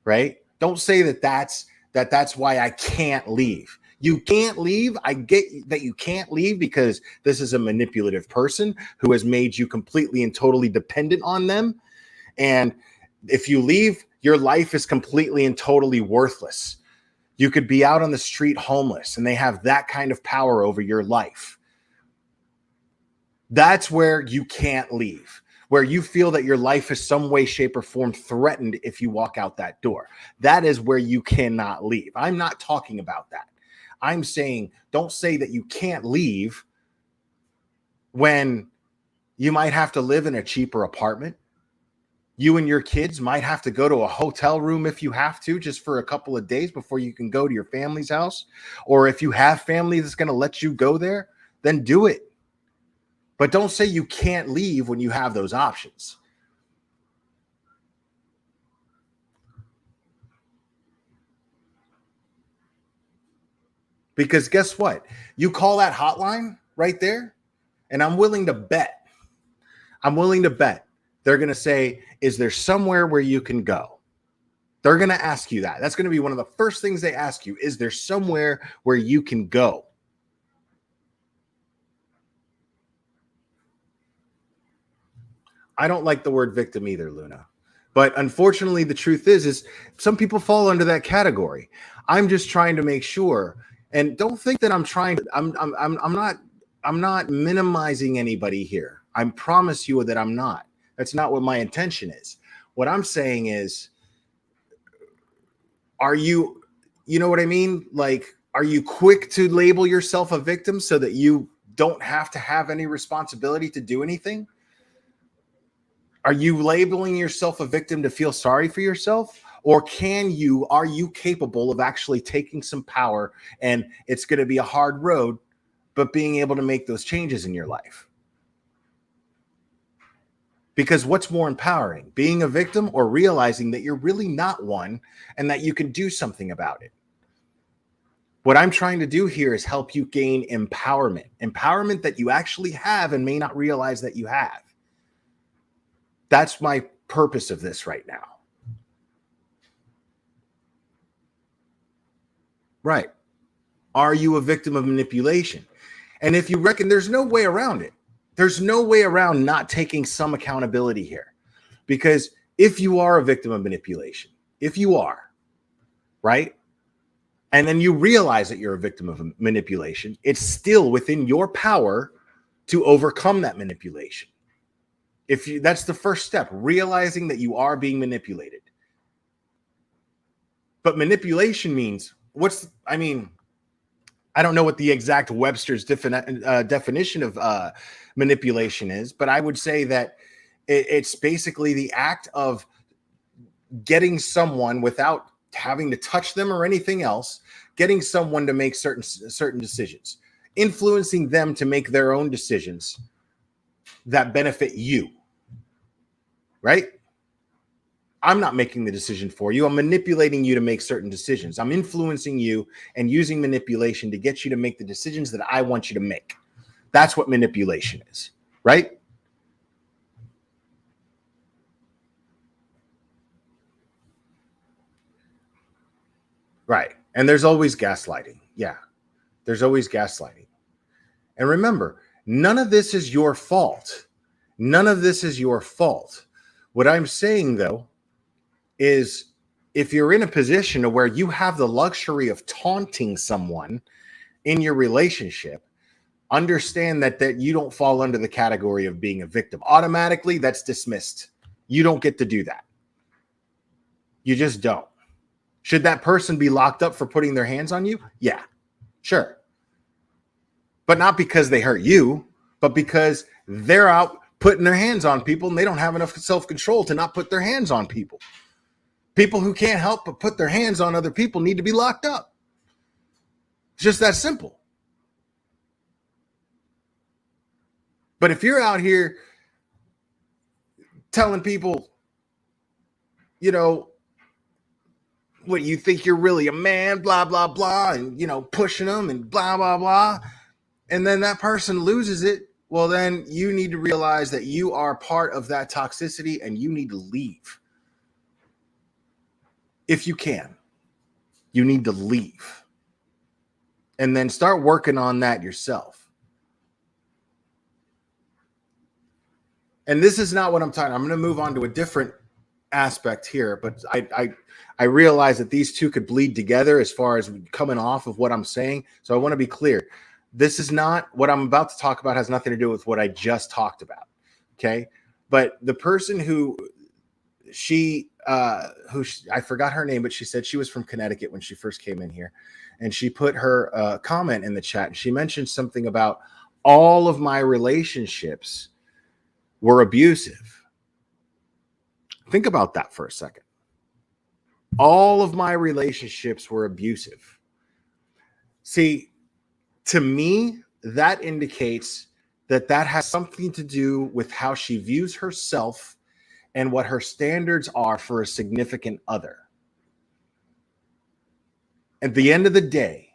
right? Don't say that's why I can't leave. You can't leave. I get that you can't leave because this is a manipulative person who has made you completely and totally dependent on them. And if you leave, your life is completely and totally worthless. You could be out on the street homeless, and they have that kind of power over your life. That's where you can't leave. where you feel that your life is some way, shape, or form threatened if you walk out that door. That is where you cannot leave. I'm not talking about that. I'm saying don't say that you can't leave when you might have to live in a cheaper apartment. You and your kids might have to go to a hotel room if you have to, just for a couple of days before you can go to your family's house. Or if you have family that's going to let you go there, then do it. But don't say you can't leave when you have those options. Because guess what? You call that hotline right there, and I'm willing to bet they're going to say, is there somewhere where you can go? They're going to ask you that. That's going to be one of the first things they ask you. Is there somewhere where you can go? I don't like the word victim either, Luna. But unfortunately, the truth is some people fall under that category. I'm just trying to make sure, and don't think that I'm not minimizing anybody here. I promise you that I'm not. That's not what my intention is. What I'm saying is, you know what I mean? Like, are you quick to label yourself a victim so that you don't have to have any responsibility to do anything? Are you labeling yourself a victim to feel sorry for yourself? Or are you capable of actually taking some power, and it's going to be a hard road, but being able to make those changes in your life? Because what's more empowering, being a victim or realizing that you're really not one and that you can do something about it? What I'm trying to do here is help you gain empowerment that you actually have and may not realize that you have. That's my purpose of this right now. Right. Are you a victim of manipulation? And if you reckon there's no way around it, there's no way around not taking some accountability here. Because if you are a victim of manipulation, if you are, right, and then you realize that you're a victim of manipulation, it's still within your power to overcome that manipulation. That's the first step, realizing that you are being manipulated. But manipulation means I don't know what the exact Webster's definition of manipulation is, but I would say that it's basically the act of getting someone, without having to touch them or anything else, getting someone to make certain decisions, influencing them to make their own decisions that benefit you, right? I'm not making the decision for you. I'm manipulating you to make certain decisions. I'm influencing you and using manipulation to get you to make the decisions that I want you to make. That's what manipulation is, right? Right. And there's always gaslighting. Yeah. There's always gaslighting. And remember, none of this is your fault. None of this is your fault. What I'm saying, though, is if you're in a position where you have the luxury of taunting someone in your relationship, understand that you don't fall under the category of being a victim. Automatically, that's dismissed. You don't get to do that. You just don't. Should that person be locked up for putting their hands on you? Yeah, sure. But not because they hurt you, but because they're out putting their hands on people and they don't have enough self-control to not put their hands on people. People who can't help but put their hands on other people need to be locked up. It's just that simple. But if you're out here telling people, what, you think you're really a man, blah, blah, blah, and, pushing them and blah, blah, blah, and then that person loses it, well, then you need to realize that you are part of that toxicity and you need to leave. If you can, you need to leave. And then start working on that yourself. And this is not what I'm talking about. I'm going to move on to a different aspect here, but I realize that these two could bleed together as far as coming off of what I'm saying. So I want to be clear. This is not what I'm about to talk about, has nothing to do with what I just talked about. Okay. But the person who I forgot her name, but she said she was from Connecticut when she first came in here, and she put her comment in the chat, and she mentioned something about all of my relationships were abusive. Think about that for a second. All of my relationships were abusive. See, to me, that indicates that has something to do with how she views herself and what her standards are for a significant other. At the end of the day,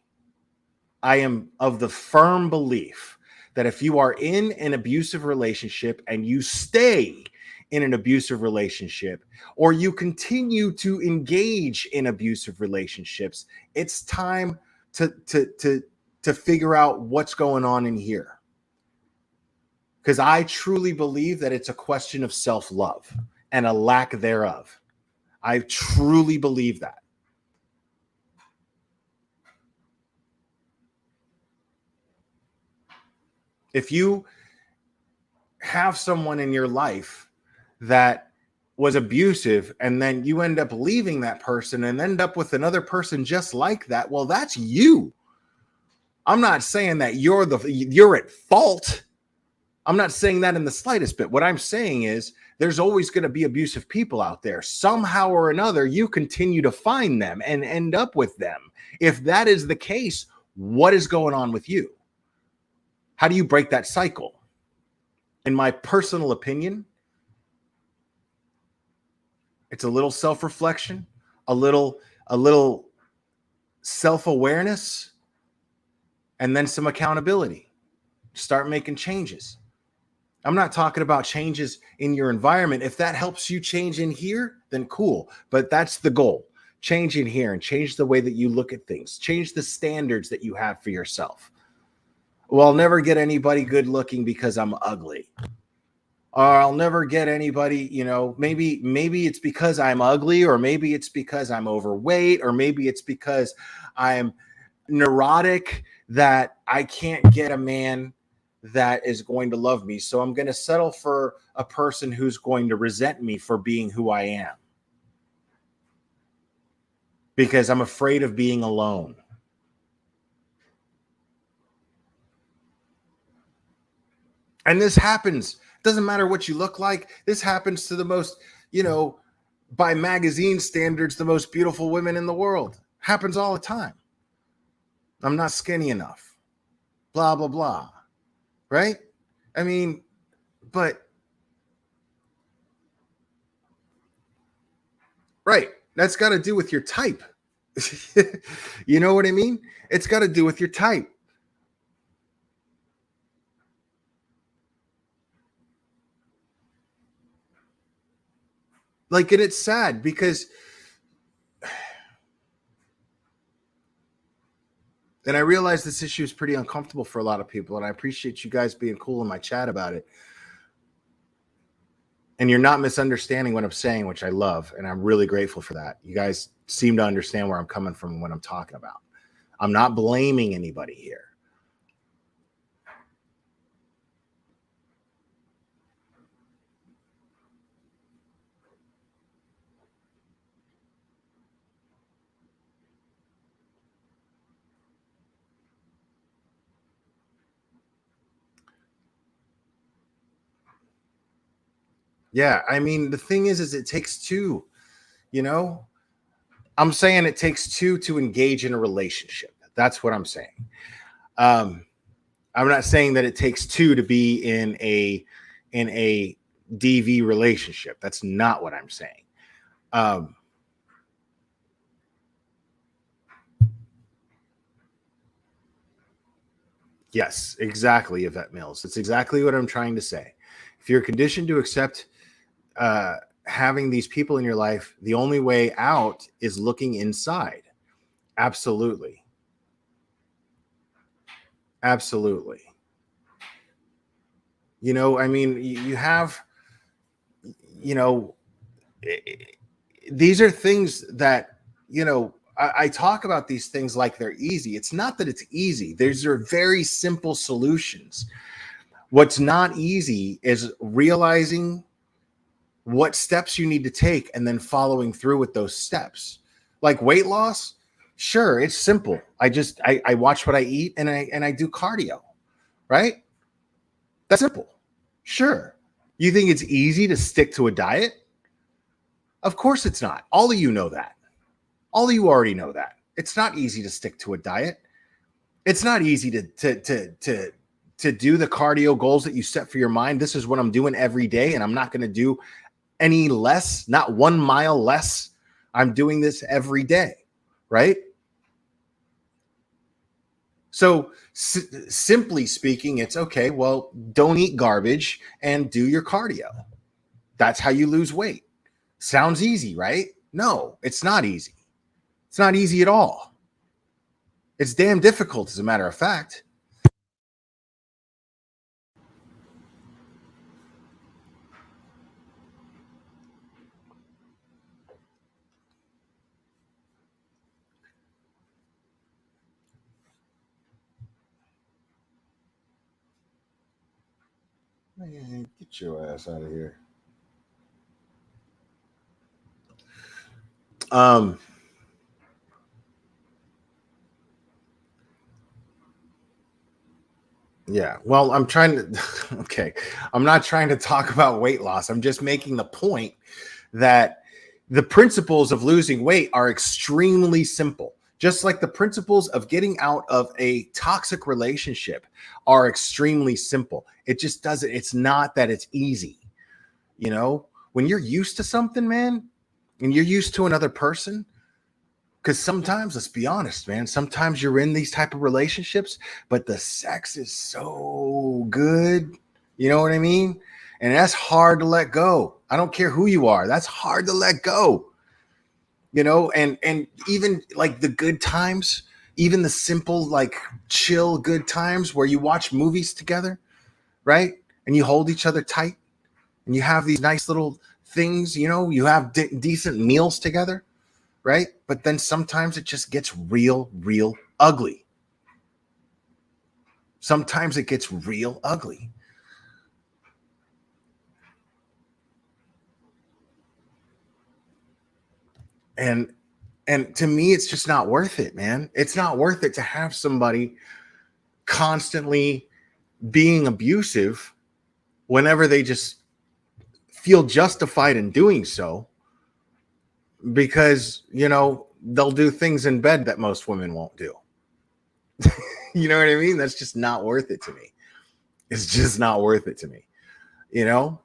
I am of the firm belief that if you are in an abusive relationship and you stay in an abusive relationship, or you continue to engage in abusive relationships, it's time to figure out what's going on in here. Because I truly believe that it's a question of self-love and a lack thereof. I truly believe that. If you have someone in your life that was abusive and then you end up leaving that person and end up with another person just like that, well, that's you. I'm not saying that you're at fault. I'm not saying that in the slightest bit. What I'm saying is there's always going to be abusive people out there. Somehow or another, you continue to find them and end up with them. If that is the case, what is going on with you? How do you break that cycle? In my personal opinion, it's a little self-reflection, a little self-awareness, and then some accountability. Start making changes. I'm not talking about changes in your environment. If that helps you change in here, then cool. But that's the goal. Change in here and change the way that you look at things. Change the standards that you have for yourself. Well, I'll never get anybody good looking because I'm ugly. Or I'll never get anybody, maybe it's because I'm ugly, or maybe it's because I'm overweight, or maybe it's because I'm neurotic that I can't get a man that is going to love me. So I'm going to settle for a person who's going to resent me for being who I am. Because I'm afraid of being alone. And this happens. Doesn't matter what you look like. This happens to the most, by magazine standards, the most beautiful women in the world. Happens all the time. I'm not skinny enough. Blah, blah, blah. Right? I mean, but right. That's got to do with your type. You know what I mean? It's got to do with your type. Like, and it's sad because, and I realize this issue is pretty uncomfortable for a lot of people, and I appreciate you guys being cool in my chat about it. And you're not misunderstanding what I'm saying, which I love, and I'm really grateful for that. You guys seem to understand where I'm coming from and what I'm talking about. I'm not blaming anybody here. Yeah, I mean, the thing is it takes two, I'm saying it takes two to engage in a relationship. That's what I'm saying. I'm not saying that it takes two to be in a DV relationship. That's not what I'm saying. Yes, exactly, Yvette Mills. That's exactly what I'm trying to say. If you're conditioned to accept having these people in your life, the only way out is looking inside. Absolutely. Absolutely. I mean, you have, these are things that, I talk about these things like they're easy. It's not that it's easy. These are very simple solutions. What's not easy is realizing what steps you need to take, and then following through with those steps. Like weight loss, sure, it's simple. I watch what I eat, and I do cardio, right? That's simple. Sure. You think it's easy to stick to a diet? Of course it's not. All of you know that. All of you already know that. It's not easy to stick to a diet. It's not easy to do the cardio goals that you set for your mind. This is what I'm doing every day, and I'm not going to do any less, not 1 mile less. I'm doing this every day, right? So simply speaking, it's okay, well, don't eat garbage and do your cardio. That's how you lose weight. Sounds easy, right? No, it's not easy. It's not easy at all. It's damn difficult, as a matter of fact. Man, get your ass out of here. Yeah, well, I'm trying to, okay, I'm not trying to talk about weight loss. I'm just making the point that the principles of losing weight are extremely simple. Just like the principles of getting out of a toxic relationship are extremely simple. It just doesn't, it's not that it's easy. You know, when you're used to something, man, and you're used to another person, because sometimes, let's be honest, man, sometimes you're in these type of relationships, but the sex is so good. You know what I mean? And that's hard to let go. I don't care who you are. That's hard to let go. You know, and even like the good times, even the simple, like chill good times where you watch movies together, right? And you hold each other tight and you have these nice little things, you know, you have decent meals together, right? But then sometimes it just gets real ugly. Sometimes it gets real ugly. And to me, it's just not worth it, man. It's not worth it to have somebody constantly being abusive whenever they just feel justified in doing so, because, you know, they'll do things in bed that most women won't do. You know what I mean? That's just not worth it to me. It's just not worth it to me. You know,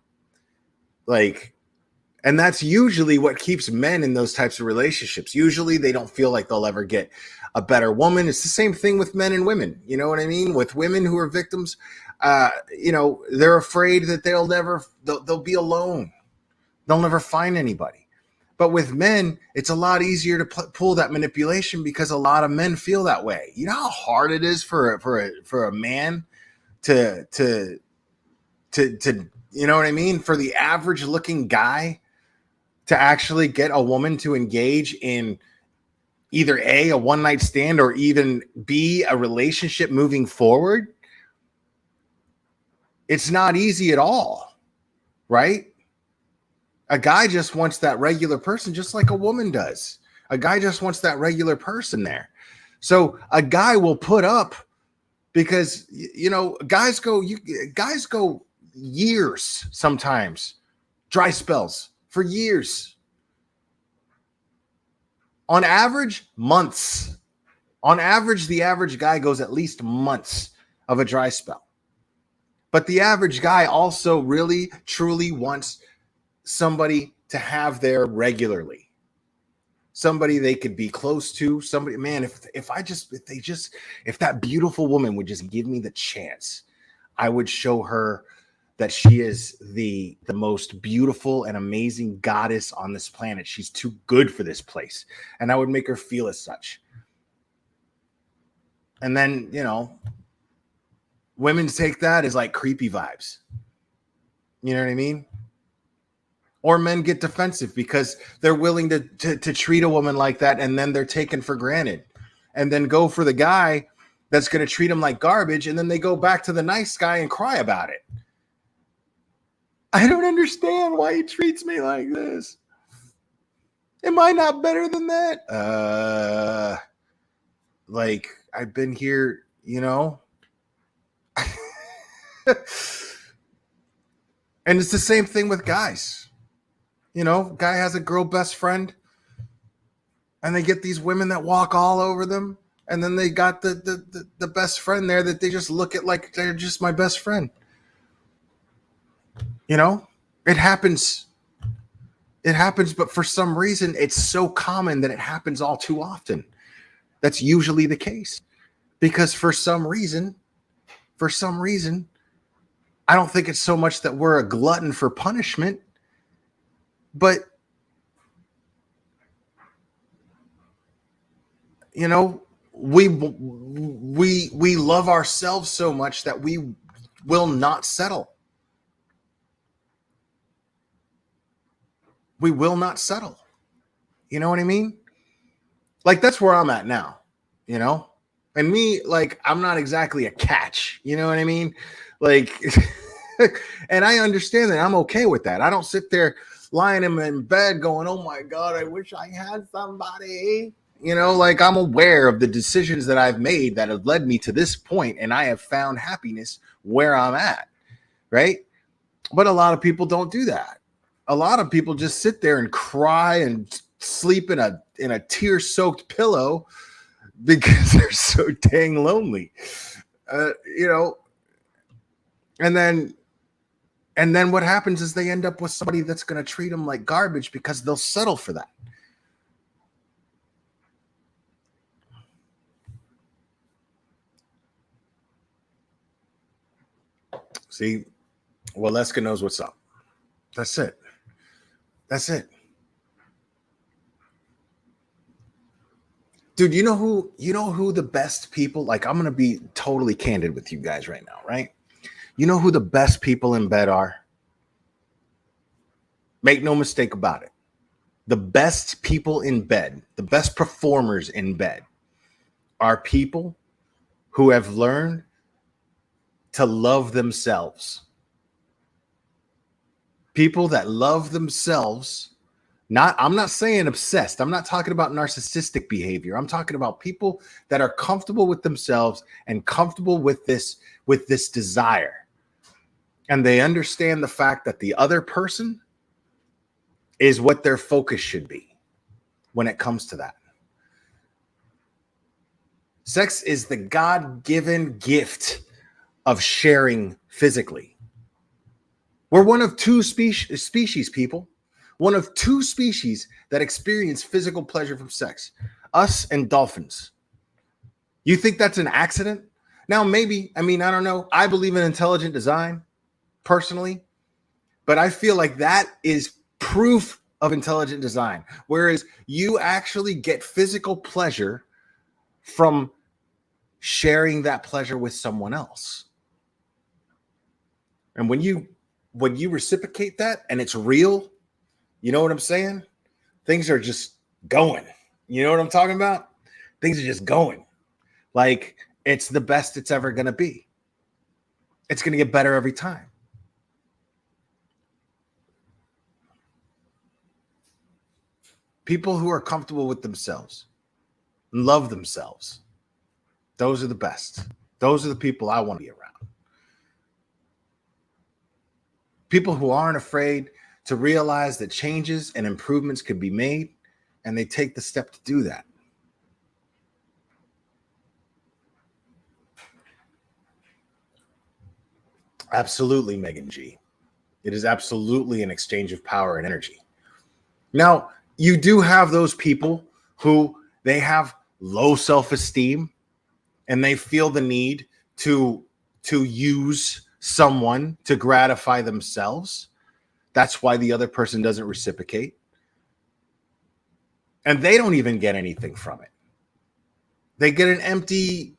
like, and that's usually what keeps men in those types of relationships. Usually they don't feel like they'll ever get a better woman. It's the same thing with men and women. You know what I mean? With women who are victims, you know, they're afraid that they'll be alone. They'll never find anybody. But with men, it's a lot easier to pull that manipulation because a lot of men feel that way. You know how hard it is for a man to you know what I mean? For the average looking guy to actually get a woman to engage in either A, a one night stand, or even B, a relationship moving forward. It's not easy at all, right? A guy just wants that regular person, just like a woman does. A guy just wants that regular person there. So a guy will put up, because, you know, guys go years, sometimes dry spells for years. On average, months. On average, the average guy goes at least months of a dry spell. But the average guy also really, truly wants somebody to have there regularly. Somebody they could be close to. Somebody, man, if that beautiful woman would just give me the chance, I would show her that she is the most beautiful and amazing goddess on this planet. She's too good for this place. And I would make her feel as such. And then, you know, women take that as like creepy vibes. You know what I mean? Or men get defensive because they're willing to treat a woman like that, and then they're taken for granted, and then go for the guy that's going to treat them like garbage, and then they go back to the nice guy and cry about it. I don't understand why he treats me like this. Am I not better than that? Like, I've been here, you know. And it's the same thing with guys. You know, guy has a girl best friend, and they get these women that walk all over them, and then they got the best friend there that they just look at like they're just my best friend. You know, it happens. It happens, but for some reason, it's so common that it happens all too often. That's usually the case, because for some reason, I don't think it's so much that we're a glutton for punishment, but you know, we love ourselves so much that we will not settle. We will not settle. You know what I mean? Like, that's where I'm at now, you know? And me, like, I'm not exactly a catch. You know what I mean? Like, and I understand that. I'm okay with that. I don't sit there lying in bed going, oh my God, I wish I had somebody. You know, like, I'm aware of the decisions that I've made that have led me to this point, and I have found happiness where I'm at, right? But a lot of people don't do that. A lot of people just sit there and cry and sleep in a tear-soaked pillow because they're so dang lonely. You know, and then what happens is they end up with somebody that's going to treat them like garbage because they'll settle for that. See, Waleska knows what's up. That's it. That's it. Dude, you know who the best people, like, I'm going to be totally candid with you guys right now, right? You know who the best people in bed are? Make no mistake about it. The best people in bed, the best performers in bed are people who have learned to love themselves. People that love themselves. I'm not saying obsessed. I'm not talking about narcissistic behavior. I'm talking about people that are comfortable with themselves and comfortable with this desire. And they understand the fact that the other person is what their focus should be when it comes to that. Sex is the God-given gift of sharing physically. We're one of two species, people. One of two species that experience physical pleasure from sex. Us and dolphins. You think that's an accident? Now, maybe. I mean, I don't know. I believe in intelligent design, personally. But I feel like that is proof of intelligent design. Whereas you actually get physical pleasure from sharing that pleasure with someone else. And when you reciprocate that and it's real, you know what I'm saying? Things are just going. You know what I'm talking about? Things are just going. Like, it's the best it's ever going to be. It's going to get better every time. People who are comfortable with themselves and love themselves, those are the best. Those are the people I want to be around. People who aren't afraid to realize that changes and improvements could be made, and they take the step to do that. Absolutely, Megan G. It is absolutely an exchange of power and energy. Now, you do have those people who they have low self-esteem and they feel the need to use someone to gratify themselves. That's why the other person doesn't reciprocate. And they don't even get anything from it. They get an empty,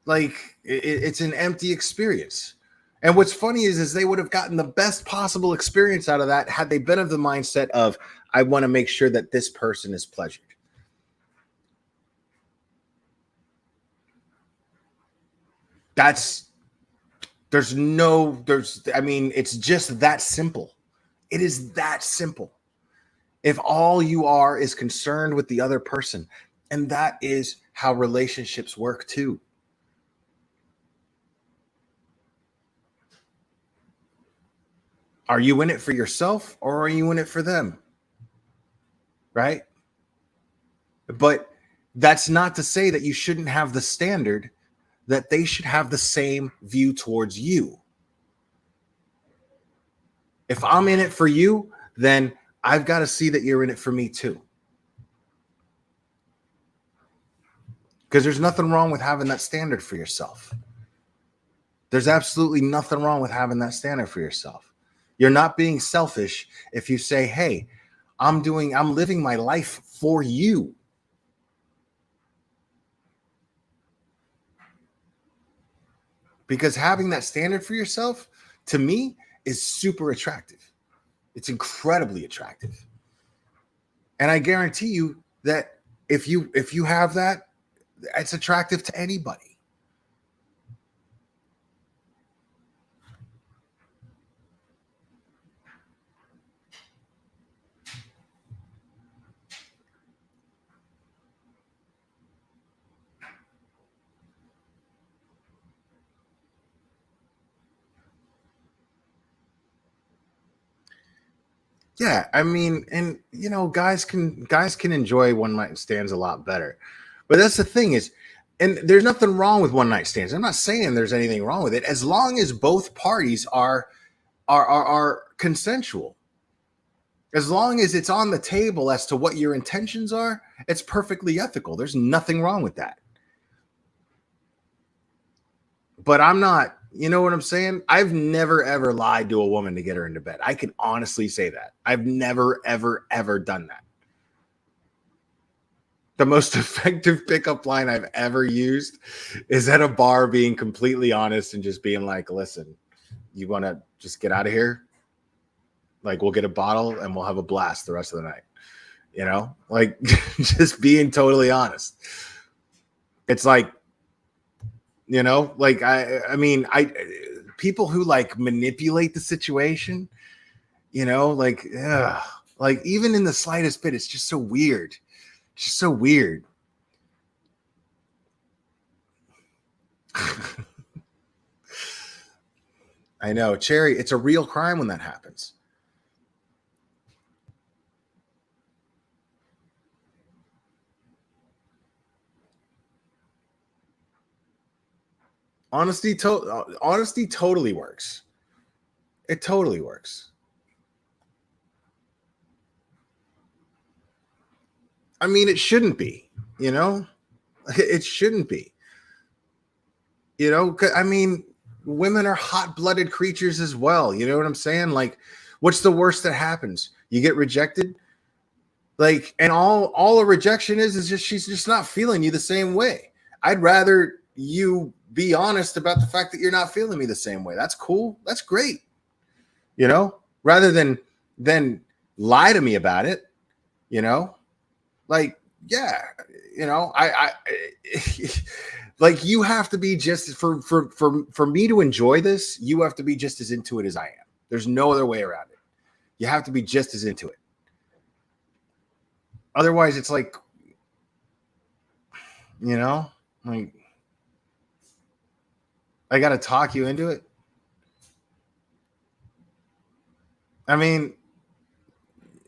like it's an empty experience. And what's funny is they would have gotten the best possible experience out of that had they been of the mindset of, I want to make sure that this person is pleasured. That's I mean, it's just that simple. It is that simple. If all you are is concerned with the other person, and that is how relationships work too. Are you in it for yourself or are you in it for them? Right? But that's not to say that you shouldn't have the standard that they should have the same view towards you. If I'm in it for you, then I've got to see that you're in it for me too. Because there's nothing wrong with having that standard for yourself. There's absolutely nothing wrong with having that standard for yourself. You're not being selfish if you say, hey, I'm living my life for you. Because having that standard for yourself, to me, is super attractive. It's incredibly attractive. And I guarantee you that if you have that, it's attractive to anybody. Yeah, I mean, and guys can enjoy one night stands a lot better. But that's the thing is, and there's nothing wrong with one night stands. I'm not saying there's anything wrong with it as long as both parties are consensual. As long as it's on the table as to what your intentions are, it's perfectly ethical. There's nothing wrong with that. But I'm not, you know what I'm saying? I've never, ever lied to a woman to get her into bed. I can honestly say that. I've never, ever, ever done that. The most effective pickup line I've ever used is at a bar being completely honest and just being like, listen, you want to just get out of here? Like, we'll get a bottle and we'll have a blast the rest of the night. Like just being totally honest. It's like, like I mean, people who like manipulate the situation, like even in the slightest bit, it's just so weird. It's just so weird. I know, Cherry, it's a real crime when that happens. Honesty totally works. It totally works. I mean, it shouldn't be, it shouldn't be, I mean, women are hot-blooded creatures as well. You know what I'm saying? Like, what's the worst that happens? You get rejected. Like, and all a rejection is just she's just not feeling you the same way. I'd rather you be honest about the fact that you're not feeling me the same way. That's cool. That's great. Rather than lie to me about it, like, yeah, I like, you have to be just for me to enjoy this, you have to be just as into it as I am. There's no other way around it. You have to be just as into it. Otherwise, it's like, like, I got to talk you into it. I mean,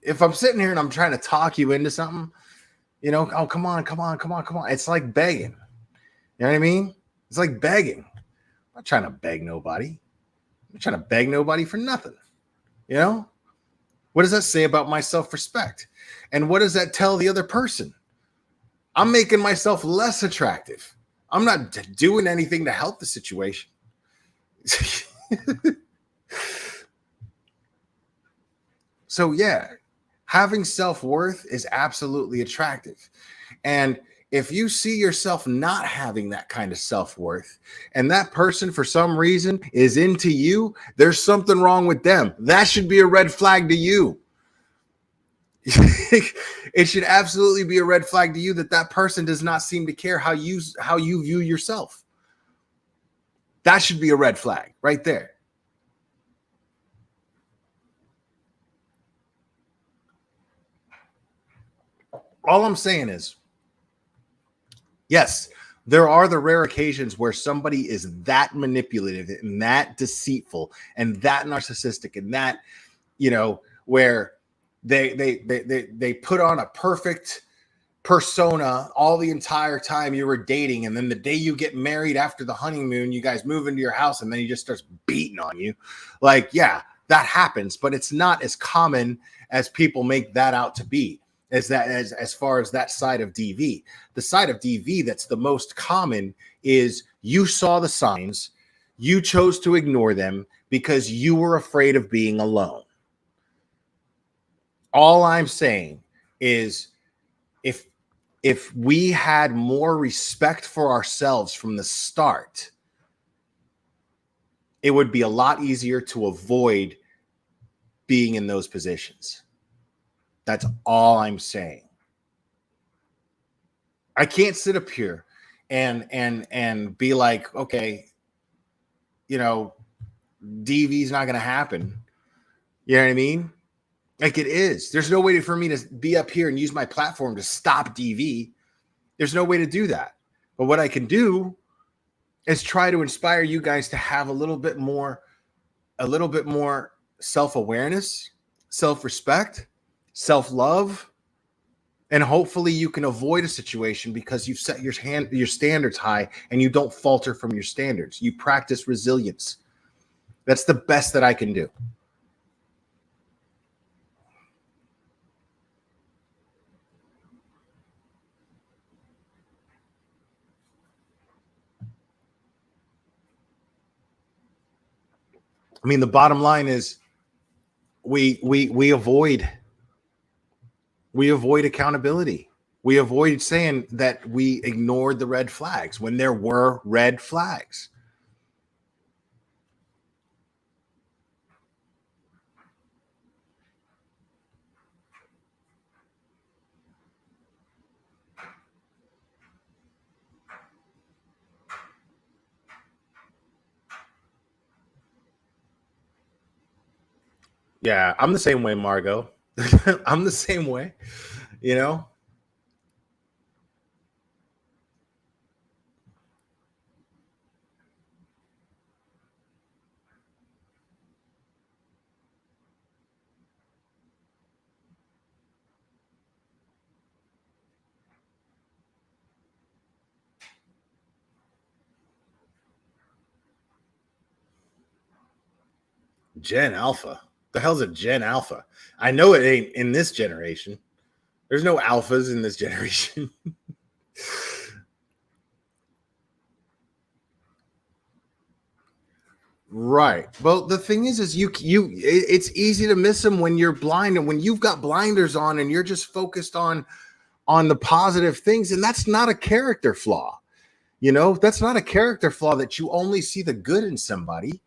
if I'm sitting here and I'm trying to talk you into something, oh, come on. It's like begging. You know what I mean? It's like begging. I'm not trying to beg nobody. I'm trying to beg nobody for nothing. What does that say about my self-respect? And what does that tell the other person? I'm making myself less attractive. I'm not doing anything to help the situation. So, yeah, having self-worth is absolutely attractive. And if you see yourself not having that kind of self-worth and that person for some reason is into you, there's something wrong with them. That should be a red flag to you. It should absolutely be a red flag to you that person does not seem to care how you view yourself. That should be a red flag right there. All I'm saying is, yes, there are the rare occasions where somebody is that manipulative and that deceitful and that narcissistic and that, where they put on a perfect persona all the entire time you were dating, and then the day you get married after the honeymoon, you guys move into your house and then he just starts beating on you. Like, yeah, that happens, but it's not as common as people make that out to be. As far as that side of DV, the side of DV that's the most common is you saw the signs, you chose to ignore them because you were afraid of being alone. All I'm saying is, if we had more respect for ourselves from the start, it would be a lot easier to avoid being in those positions. That's all I'm saying. I can't sit up here and be like, okay, DV's not going to happen. You know what I mean? Like, it is. There's no way for me to be up here and use my platform to stop DV. There's no way to do that. But what I can do is try to inspire you guys to have a little bit more self-awareness, self-respect, self-love, and hopefully you can avoid a situation because you've set your standards high and you don't falter from your standards. You practice resilience. That's the best that I can do. I mean, the bottom line is we avoid accountability. We avoid saying that we ignored the red flags when there were red flags. Yeah, I'm the same way, Margot. I'm the same way, Gen Alpha. The hell's a Gen Alpha? I know it ain't in this generation. There's no alphas in this generation. Right. Well, the thing is it's easy to miss them when you're blind, and when you've got blinders on and you're just focused on the positive things, and that's not a character flaw. That's not a character flaw that you only see the good in somebody,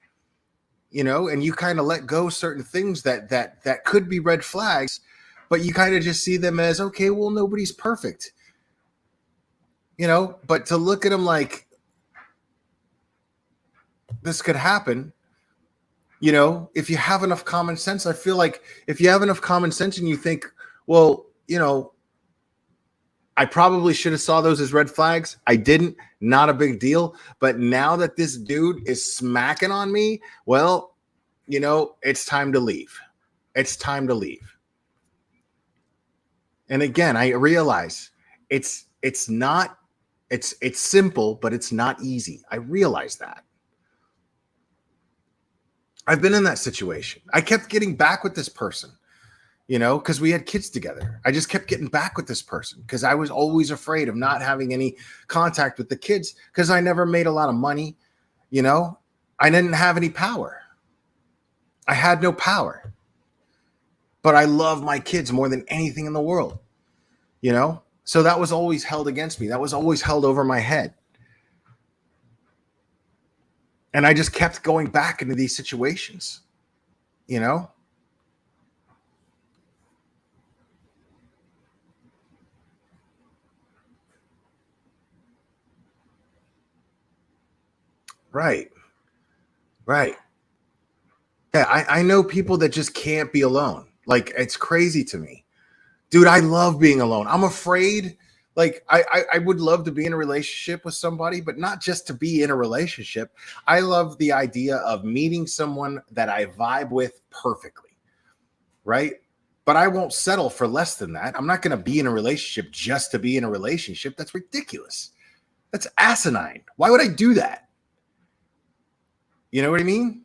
and you kind of let go certain things that could be red flags, but you kind of just see them as, okay, well, nobody's perfect, but to look at them like this could happen, if you have enough common sense. I feel like if you have enough common sense and you think, well, I probably should have saw those as red flags. I didn't. Not a big deal. But now that this dude is smacking on me, well, it's time to leave. It's time to leave. And again, I realize it's simple, but it's not easy. I realize that. I've been in that situation. I kept getting back with this person, because we had kids together. I just kept getting back with this person because I was always afraid of not having any contact with the kids because I never made a lot of money. I didn't have any power. I had no power. But I love my kids more than anything in the world, So that was always held against me. That was always held over my head. And I just kept going back into these situations, Right. Right. Yeah, I know people that just can't be alone. Like, it's crazy to me. Dude, I love being alone. I'm afraid. Like, I would love to be in a relationship with somebody, but not just to be in a relationship. I love the idea of meeting someone that I vibe with perfectly, right? But I won't settle for less than that. I'm not going to be in a relationship just to be in a relationship. That's ridiculous. That's asinine. Why would I do that? You know what I mean?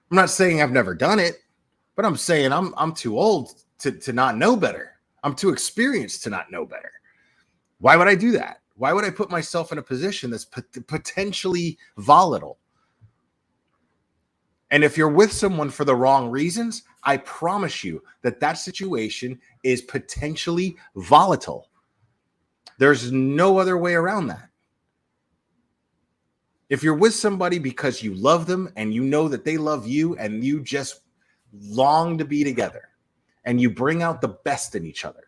I'm not saying I've never done it, but I'm saying I'm too old to not know better. I'm too experienced to not know better. Why would I do that? Why would I put myself in a position that's potentially volatile? And if you're with someone for the wrong reasons, I promise you that that situation is potentially volatile. There's no other way around that. If you're with somebody because you love them and you know that they love you and you just long to be together and you bring out the best in each other,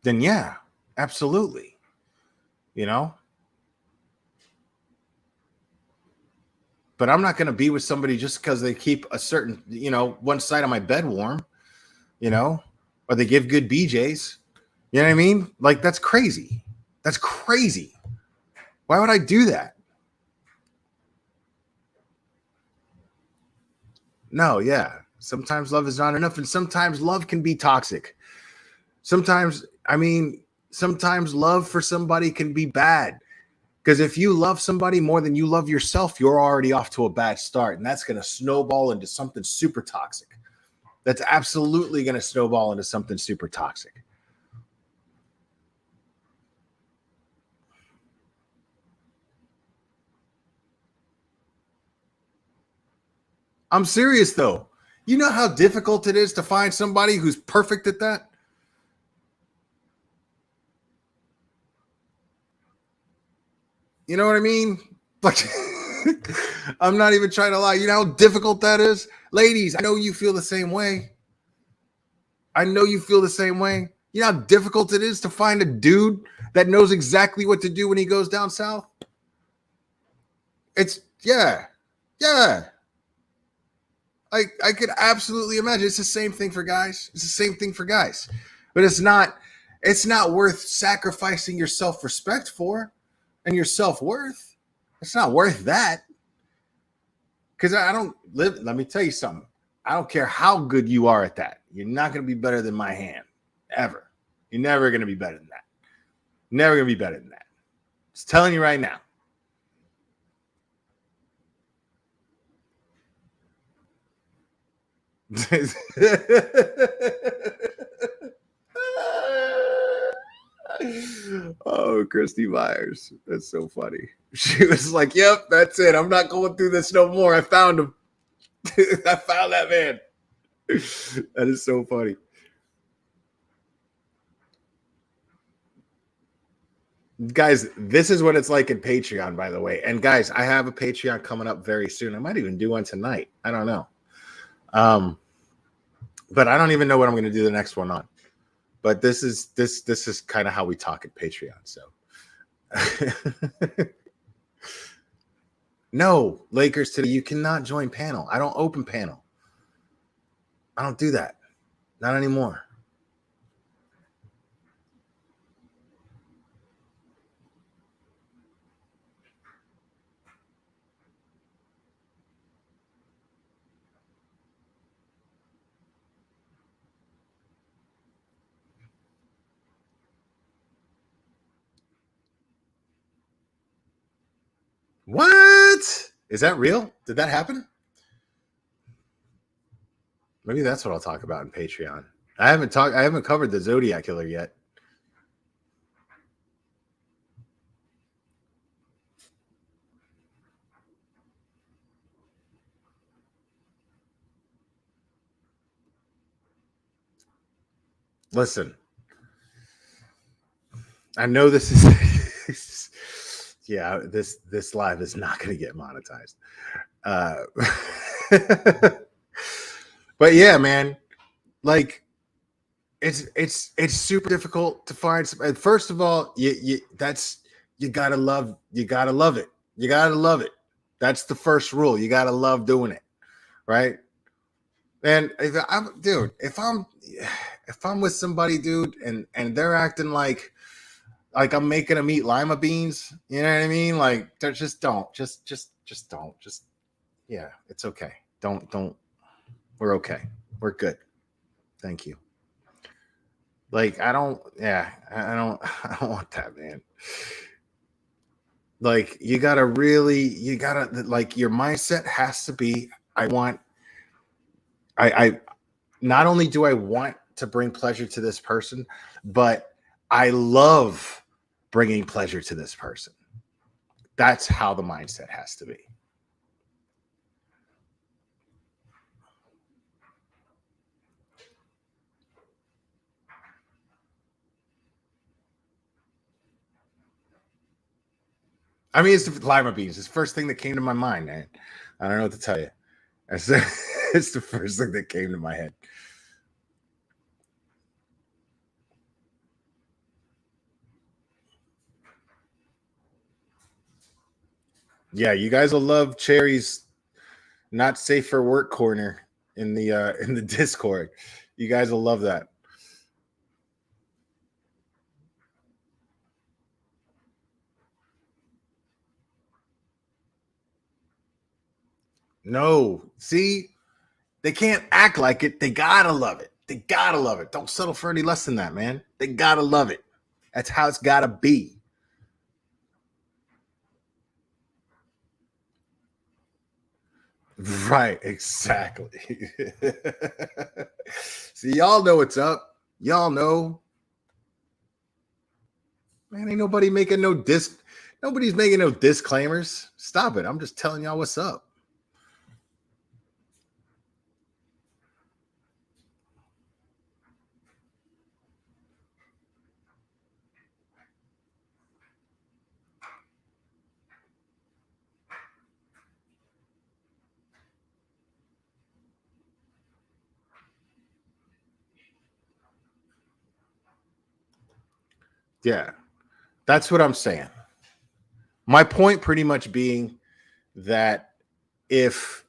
then yeah, absolutely. You know, but I'm not going to be with somebody just because they keep a certain, one side of my bed warm, or they give good BJs. You know what I mean? Like, that's crazy. That's crazy. Why would I do that? No, yeah. Sometimes love is not enough, and sometimes love can be toxic. Sometimes love for somebody can be bad. Because if you love somebody more than you love yourself, you're already off to a bad start. And that's going to snowball into something super toxic. That's absolutely going to snowball into something super toxic. I'm serious, though. You know how difficult it is to find somebody who's perfect at that? You know what I mean? Like, I'm not even trying to lie. You know how difficult that is? Ladies, I know you feel the same way. I know you feel the same way. You know how difficult it is to find a dude that knows exactly what to do when he goes down south? It's, yeah. I could absolutely imagine. It's the same thing for guys. It's the same thing for guys. But it's not worth sacrificing your self-respect for and your self-worth. It's not worth that. Because I don't live, let me tell you something. I don't care how good you are at that. You're not going to be better than my hand. Ever. You're never going to be better than that. Never going to be better than that. Just telling you right now. Oh, Christy Myers. That's so funny. She was like, yep, that's it. I'm not going through this no more. I found him. I found that man. That is so funny. Guys, this is what it's like in Patreon, by the way. And guys, I have a Patreon coming up very soon. I might even do one tonight. I don't know. But I don't even know what I'm going to do the next one on. But this is kind of how we talk at Patreon. So no, Lakers today, you cannot join panel. I don't open panel. I don't do that. Not anymore. What? Is that real? Did that happen? Maybe that's what I'll talk about in Patreon. I haven't covered the Zodiac killer yet. Listen, I know this is yeah, this live is not going to get monetized. But yeah, man, like it's super difficult to find. First of all, you gotta love it. You gotta love it. That's the first rule. You gotta love doing it, right? And if I'm with somebody, dude, and they're acting like I'm making them eat lima beans, you know what I mean? Like, just don't, just don't, yeah, it's okay. Don't. We're okay. We're good. Thank you. Like, I don't want that, man. Like, you gotta, like, your mindset has to be, I not only do I want to bring pleasure to this person, but I love bringing pleasure to this person. That's how the mindset has to be. I mean, it's the lima beans. It's the first thing that came to my mind, man. I don't know what to tell you. It's the first thing that came to my head. Yeah, you guys will love Cherry's not safe for work corner in the Discord. You guys will love that. No, see, they can't act like it. They gotta love it. They gotta love it. Don't settle for any less than that, man. They gotta love it. That's how it's gotta be. Right, exactly. See, y'all know what's up. Y'all know. Man, ain't nobody making no nobody's making no disclaimers. Stop it. I'm just telling y'all what's up. Yeah, that's what I'm saying. My point pretty much being that if,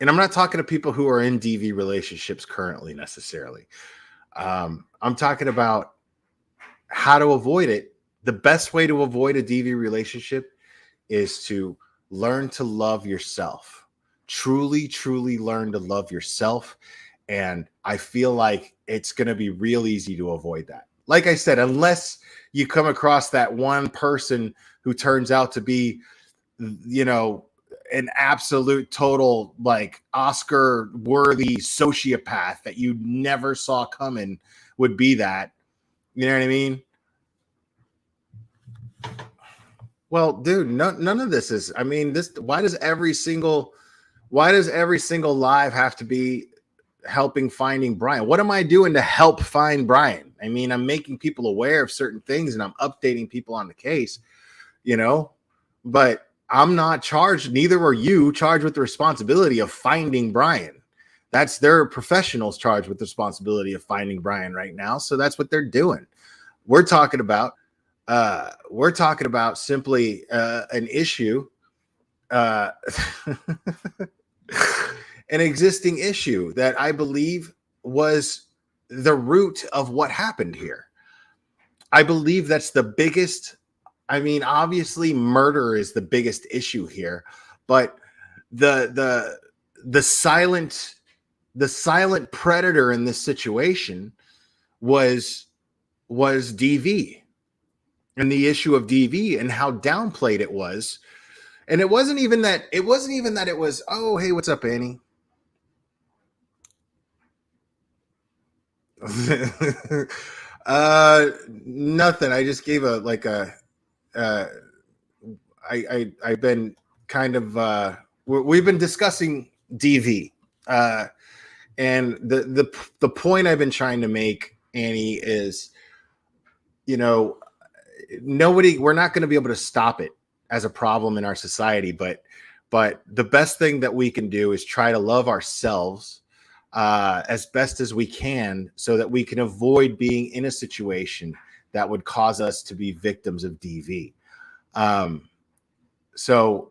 and I'm not talking to people who are in DV relationships currently necessarily. I'm talking about how to avoid it. The best way to avoid a DV relationship is to learn to love yourself. Truly learn to love yourself. And I feel like it's going to be real easy to avoid that. Like I said, unless you come across that one person who turns out to be, you know, an absolute total like Oscar worthy sociopath that you never saw coming would be that. You know what I mean? Well, dude, none of this is. I mean, this. Why does every single live have to be helping finding Brian? What am I doing to help find Brian? I mean, I'm making people aware of certain things and I'm updating people on the case, you know, but I'm not charged. Neither are you charged with the responsibility of finding Brian. That's their professionals charged with the responsibility of finding Brian right now. So that's what they're doing. We're talking about simply an issue, an existing issue that I believe was the root of what happened here. I believe that's the biggest. I mean, obviously, murder is the biggest issue here, but the silent predator in this situation was DV. And the issue of DV and how downplayed it was. And it wasn't even that it was, oh, hey, what's up, Annie? Nothing. I just gave I've been kind of we've been discussing DV. And the point I've been trying to make, Annie, is, you know, we're not going to be able to stop it as a problem in our society, but the best thing that we can do is try to love ourselves, as best as we can so that we can avoid being in a situation that would cause us to be victims of DV. So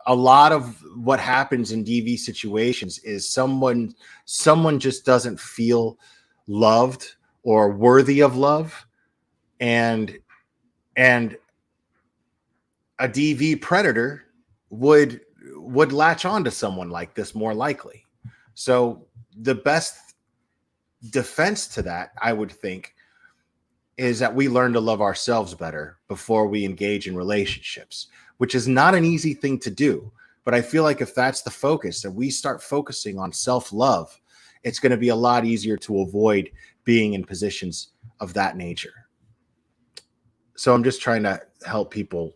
a lot of what happens in DV situations is someone just doesn't feel loved or worthy of love, and a DV predator would latch on to someone like this more likely. So the best defense to that, I would think, is that we learn to love ourselves better before we engage in relationships, which is not an easy thing to do. But I feel like if that's the focus and we start focusing on self-love, it's going to be a lot easier to avoid being in positions of that nature. So I'm just trying to help people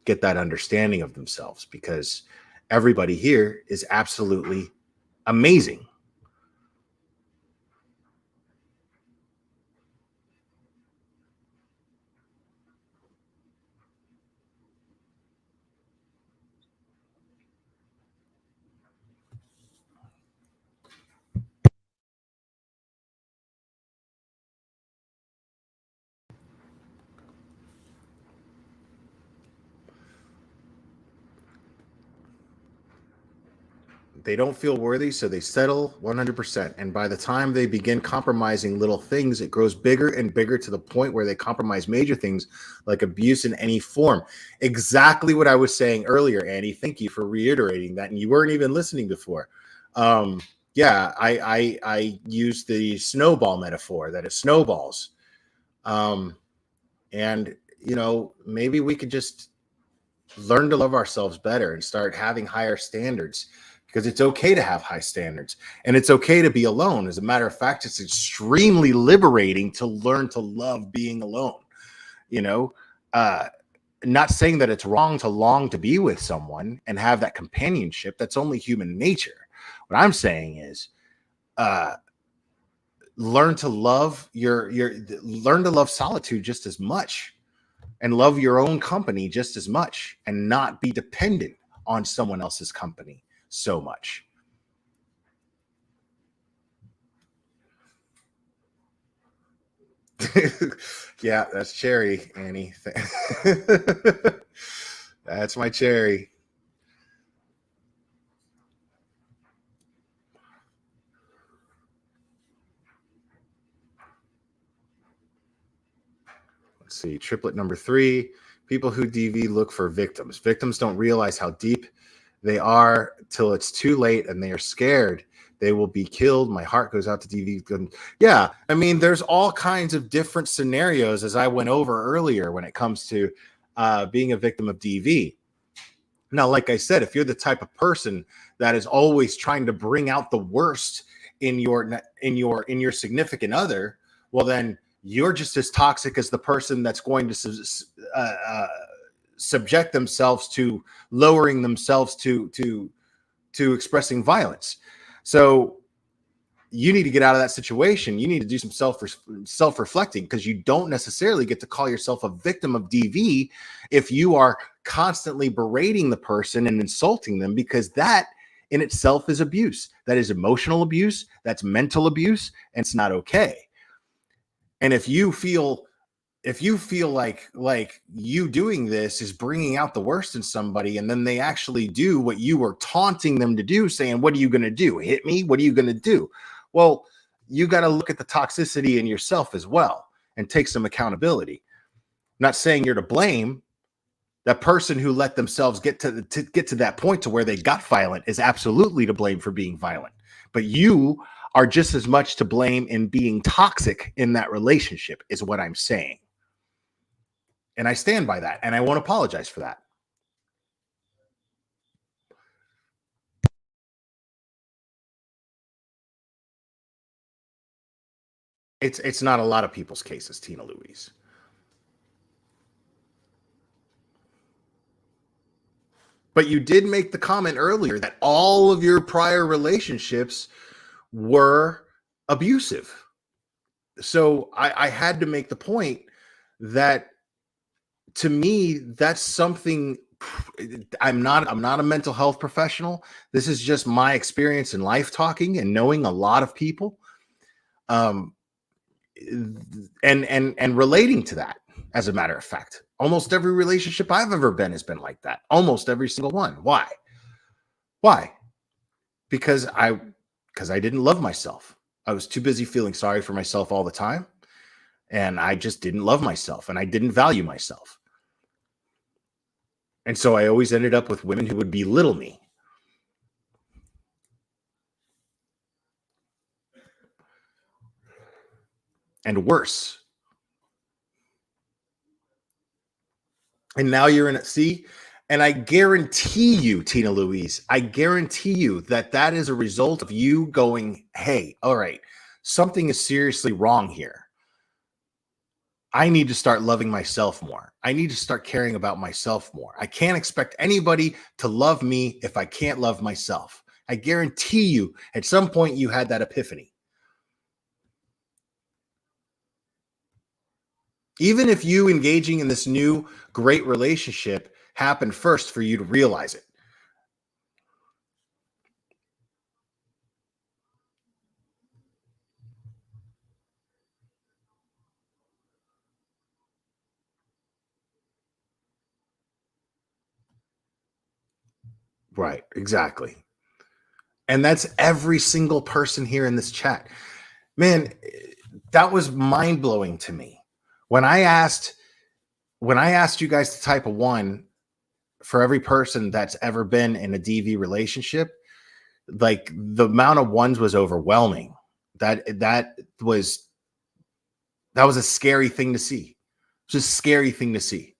get that understanding of themselves, because everybody here is absolutely amazing. They don't feel worthy, so they settle 100%. And by the time they begin compromising little things, it grows bigger and bigger to the point where they compromise major things like abuse in any form. Exactly what I was saying earlier, Annie. Thank you for reiterating that. And you weren't even listening before. Yeah, I used the snowball metaphor, that it snowballs. And, you know, maybe we could just learn to love ourselves better and start having higher standards, because it's okay to have high standards and it's okay to be alone. As a matter of fact, it's extremely liberating to learn to love being alone. You know, not saying that it's wrong to long to be with someone and have that companionship. That's only human nature. What I'm saying is, learn to love learn to love solitude just as much, and love your own company just as much, and not be dependent on someone else's company so much. Yeah, that's Cherry, Annie. That's my Cherry. Let's see. Triplet number 3. People who DV look for victims. Victims don't realize how deep they are till it's too late, and they are scared they will be killed. My heart goes out to DV. Yeah, I mean, there's all kinds of different scenarios, as I went over earlier, when it comes to being a victim of DV. Now, like I said, if you're the type of person that is always trying to bring out the worst in your significant other, well, then you're just as toxic as the person that's going to subject themselves to lowering themselves to expressing violence. So you need to get out of that situation. You need to do some self-reflecting, because you don't necessarily get to call yourself a victim of DV if you are constantly berating the person and insulting them, because that in itself is abuse. That is emotional abuse. That's mental abuse, and it's not okay. And if you feel like you doing this is bringing out the worst in somebody, and then they actually do what you were taunting them to do, saying, what are you going to do? Hit me? What are you going to do? Well, you got to look at the toxicity in yourself as well and take some accountability. I'm not saying you're to blame. That person who let themselves get to that point to where they got violent is absolutely to blame for being violent. But you are just as much to blame in being toxic in that relationship, is what I'm saying. And I stand by that, and I won't apologize for that. It's not a lot of people's cases, Tina Louise. But you did make the comment earlier that all of your prior relationships were abusive. So I had to make the point that, to me, that's something I'm not a mental health professional. This is just my experience in life, talking and knowing a lot of people, um, and relating to that. As a matter of fact, almost every relationship I've ever been has been like that. Almost every single one. Why? Why? Because I didn't love myself. I was too busy feeling sorry for myself all the time, and I just didn't love myself, and I didn't value myself. And so I always ended up with women who would belittle me. And worse. And now you're in it. See, and I guarantee you, Tina Louise, I guarantee you that that is a result of you going, hey, all right, something is seriously wrong here. I need to start loving myself more. I need to start caring about myself more. I can't expect anybody to love me if I can't love myself. I guarantee you at some point you had that epiphany. Even if you engaging in this new great relationship happened first for you to realize it. Right, exactly. And that's every single person here in this chat. Man, that was mind-blowing to me. When I asked you guys to type a 1 for every person that's ever been in a DV relationship, like the amount of ones was overwhelming. That was a scary thing to see. Just scary thing to see,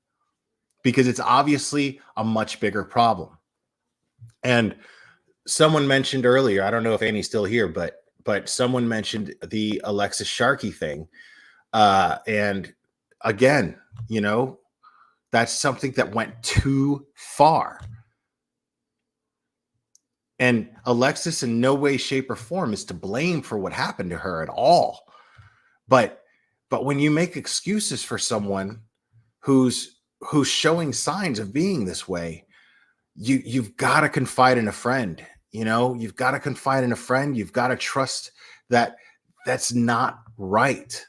because it's obviously a much bigger problem. And someone mentioned earlier, I don't know if Annie's still here, but someone mentioned the Alexis Sharkey thing. And again, you know, that's something that went too far. And Alexis in no way, shape, or form is to blame for what happened to her at all. But when you make excuses for someone who's showing signs of being this way, you've got to confide in a friend. You know, you've got to confide in a friend. You've got to trust that that's not right.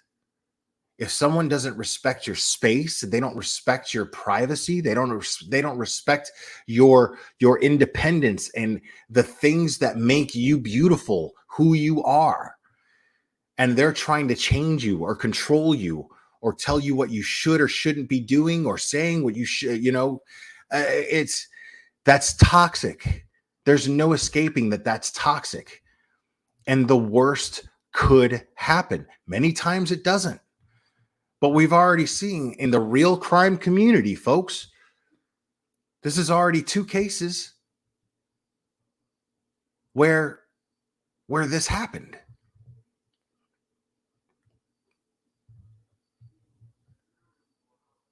If someone doesn't respect your space, they don't respect your privacy, they don't respect your independence and the things that make you beautiful, who you are, and they're trying to change you or control you or tell you what you should or shouldn't be doing or saying what you should, you know, that's toxic. There's no escaping that that's toxic. And the worst could happen. Many times it doesn't. But we've already seen in the real crime community, folks, this is already 2 cases where this happened.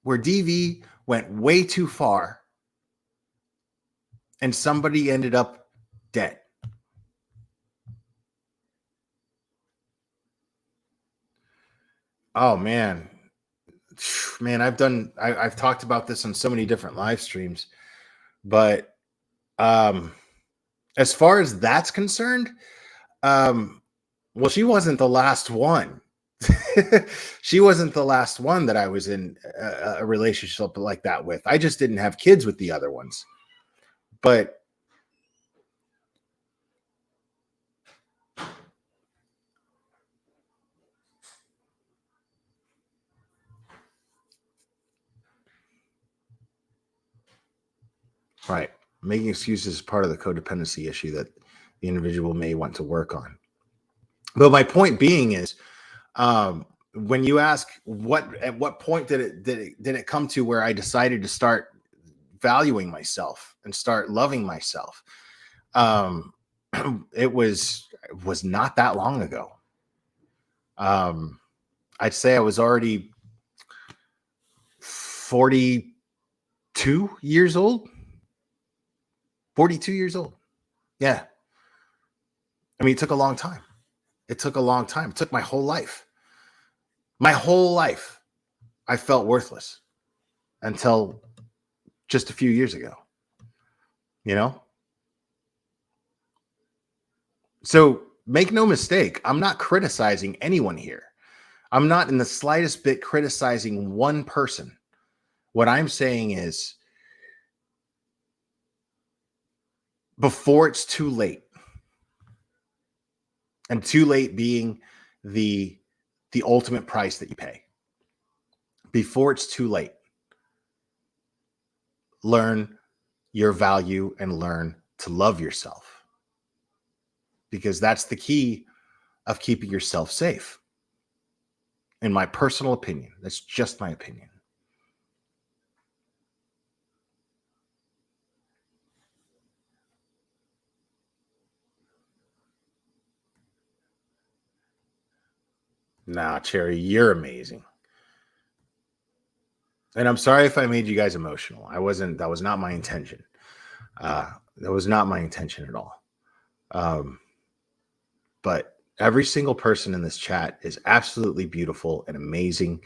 Where DV went way too far and somebody ended up dead. Oh man. Man, I've talked about this on so many different live streams, but as far as that's concerned, well, she wasn't the last one. She wasn't the last one that I was in a relationship like that with. I just didn't have kids with the other ones. But right, making excuses is part of the codependency issue that the individual may want to work on. But my point being is, when you ask at what point did it come to where I decided to start valuing myself and start loving myself, it was not that long ago. I'd say I was already 42 years old. 42 years old. Yeah. I mean, it took a long time. It took a long time. It took my whole life. My whole life, I felt worthless until just a few years ago. You know? So make no mistake, I'm not criticizing anyone here. I'm not in the slightest bit criticizing one person. What I'm saying is, before it's too late, and too late being the ultimate price that you pay, before it's too late, learn your value and learn to love yourself, because that's the key of keeping yourself safe. In my personal opinion, that's just my opinion. Nah, Cherry, you're amazing. And I'm sorry if I made you guys emotional. That was not my intention. That was not my intention at all. But every single person in this chat is absolutely beautiful and amazing.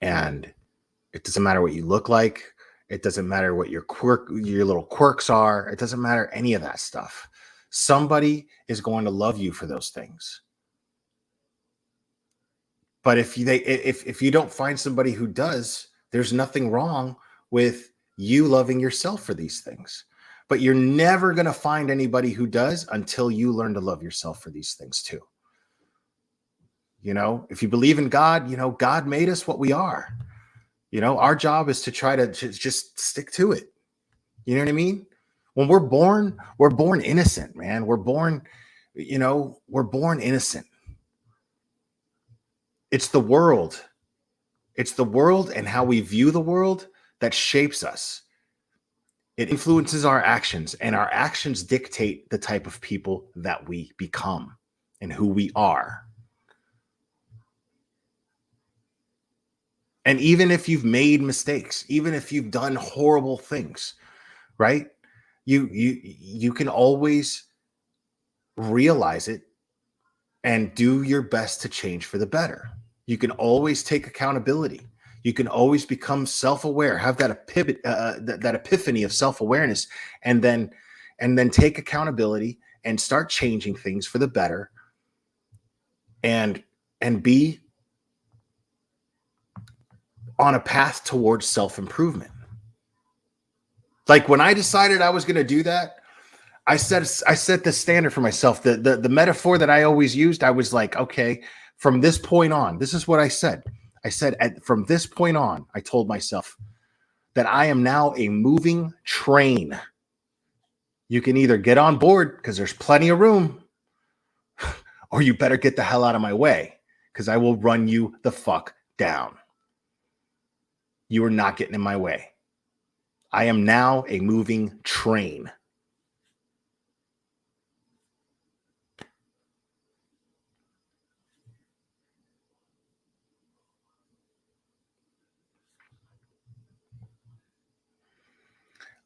And it doesn't matter what you look like. It doesn't matter what your little quirks are. It doesn't matter any of that stuff. Somebody is going to love you for those things. But if you don't find somebody who does, there's nothing wrong with you loving yourself for these things. But you're never going to find anybody who does until you learn to love yourself for these things too. You know, if you believe in God, you know, God made us what we are. You know, our job is to try to just stick to it. You know what I mean? When we're born innocent, man. We're born innocent. It's the world. It's the world and how we view the world that shapes us. It influences our actions, and our actions dictate the type of people that we become and who we are. And even if you've made mistakes, even if you've done horrible things, right? You can always realize it and do your best to change for the better. You can always take accountability. You can always become self-aware, have that that epiphany of self-awareness, and then take accountability and start changing things for the better, and be on a path towards self-improvement. Like when I decided I was going to do that, I set the standard for myself. The metaphor that I always used, I was like, okay, from this point on, this is what I said. I said, from this point on, I told myself that I am now a moving train. You can either get on board because there's plenty of room, or you better get the hell out of my way because I will run you the fuck down. You are not getting in my way. I am now a moving train.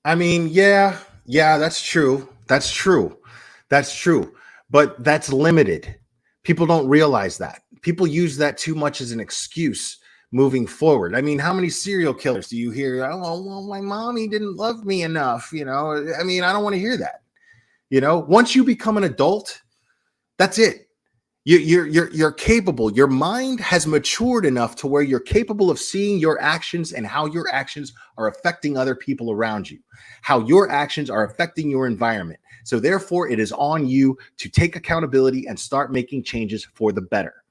I mean, yeah, that's true. That's true. But that's limited. People don't realize that. People use that too much as an excuse moving forward. I mean, how many serial killers do you hear? Oh, well, my mommy didn't love me enough. You know, I mean, I don't want to hear that. You know, once you become an adult, that's it. You're capable. Your mind has matured enough to where you're capable of seeing your actions and how your actions are affecting other people around you, how your actions are affecting your environment. So therefore, it is on you to take accountability and start making changes for the better.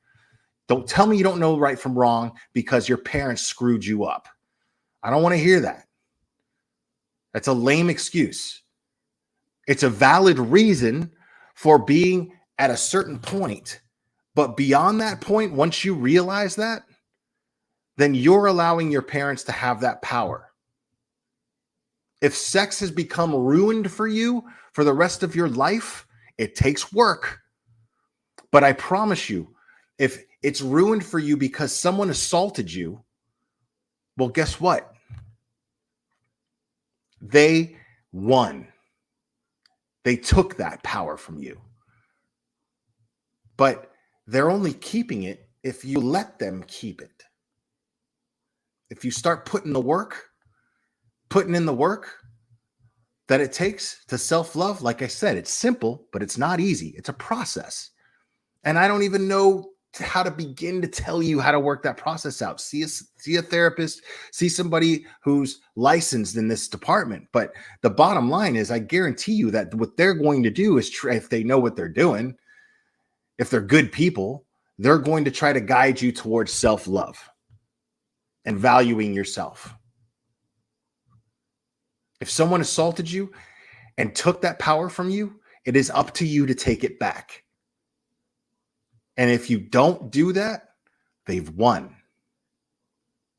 Don't tell me you don't know right from wrong because your parents screwed you up. I don't want to hear that. That's a lame excuse. It's a valid reason for being at a certain point. But beyond that point, once you realize that, then you're allowing your parents to have that power. If sex has become ruined for you for the rest of your life, it takes work. But I promise you, if it's ruined for you because someone assaulted you, well, guess what? They won. They took that power from you. But they're only keeping it if you let them keep it. If you start putting the work, putting in the work that it takes to self-love, like I said, it's simple, but it's not easy. It's a process. And I don't even know how to begin to tell you how to work that process out. See a therapist, see somebody who's licensed in this department. But the bottom line is, I guarantee you that what they're going to do is if they know what they're doing, if they're good people, they're going to try to guide you towards self-love and valuing yourself. If someone assaulted you and took that power from you, it is up to you to take it back. And if you don't do that, they've won.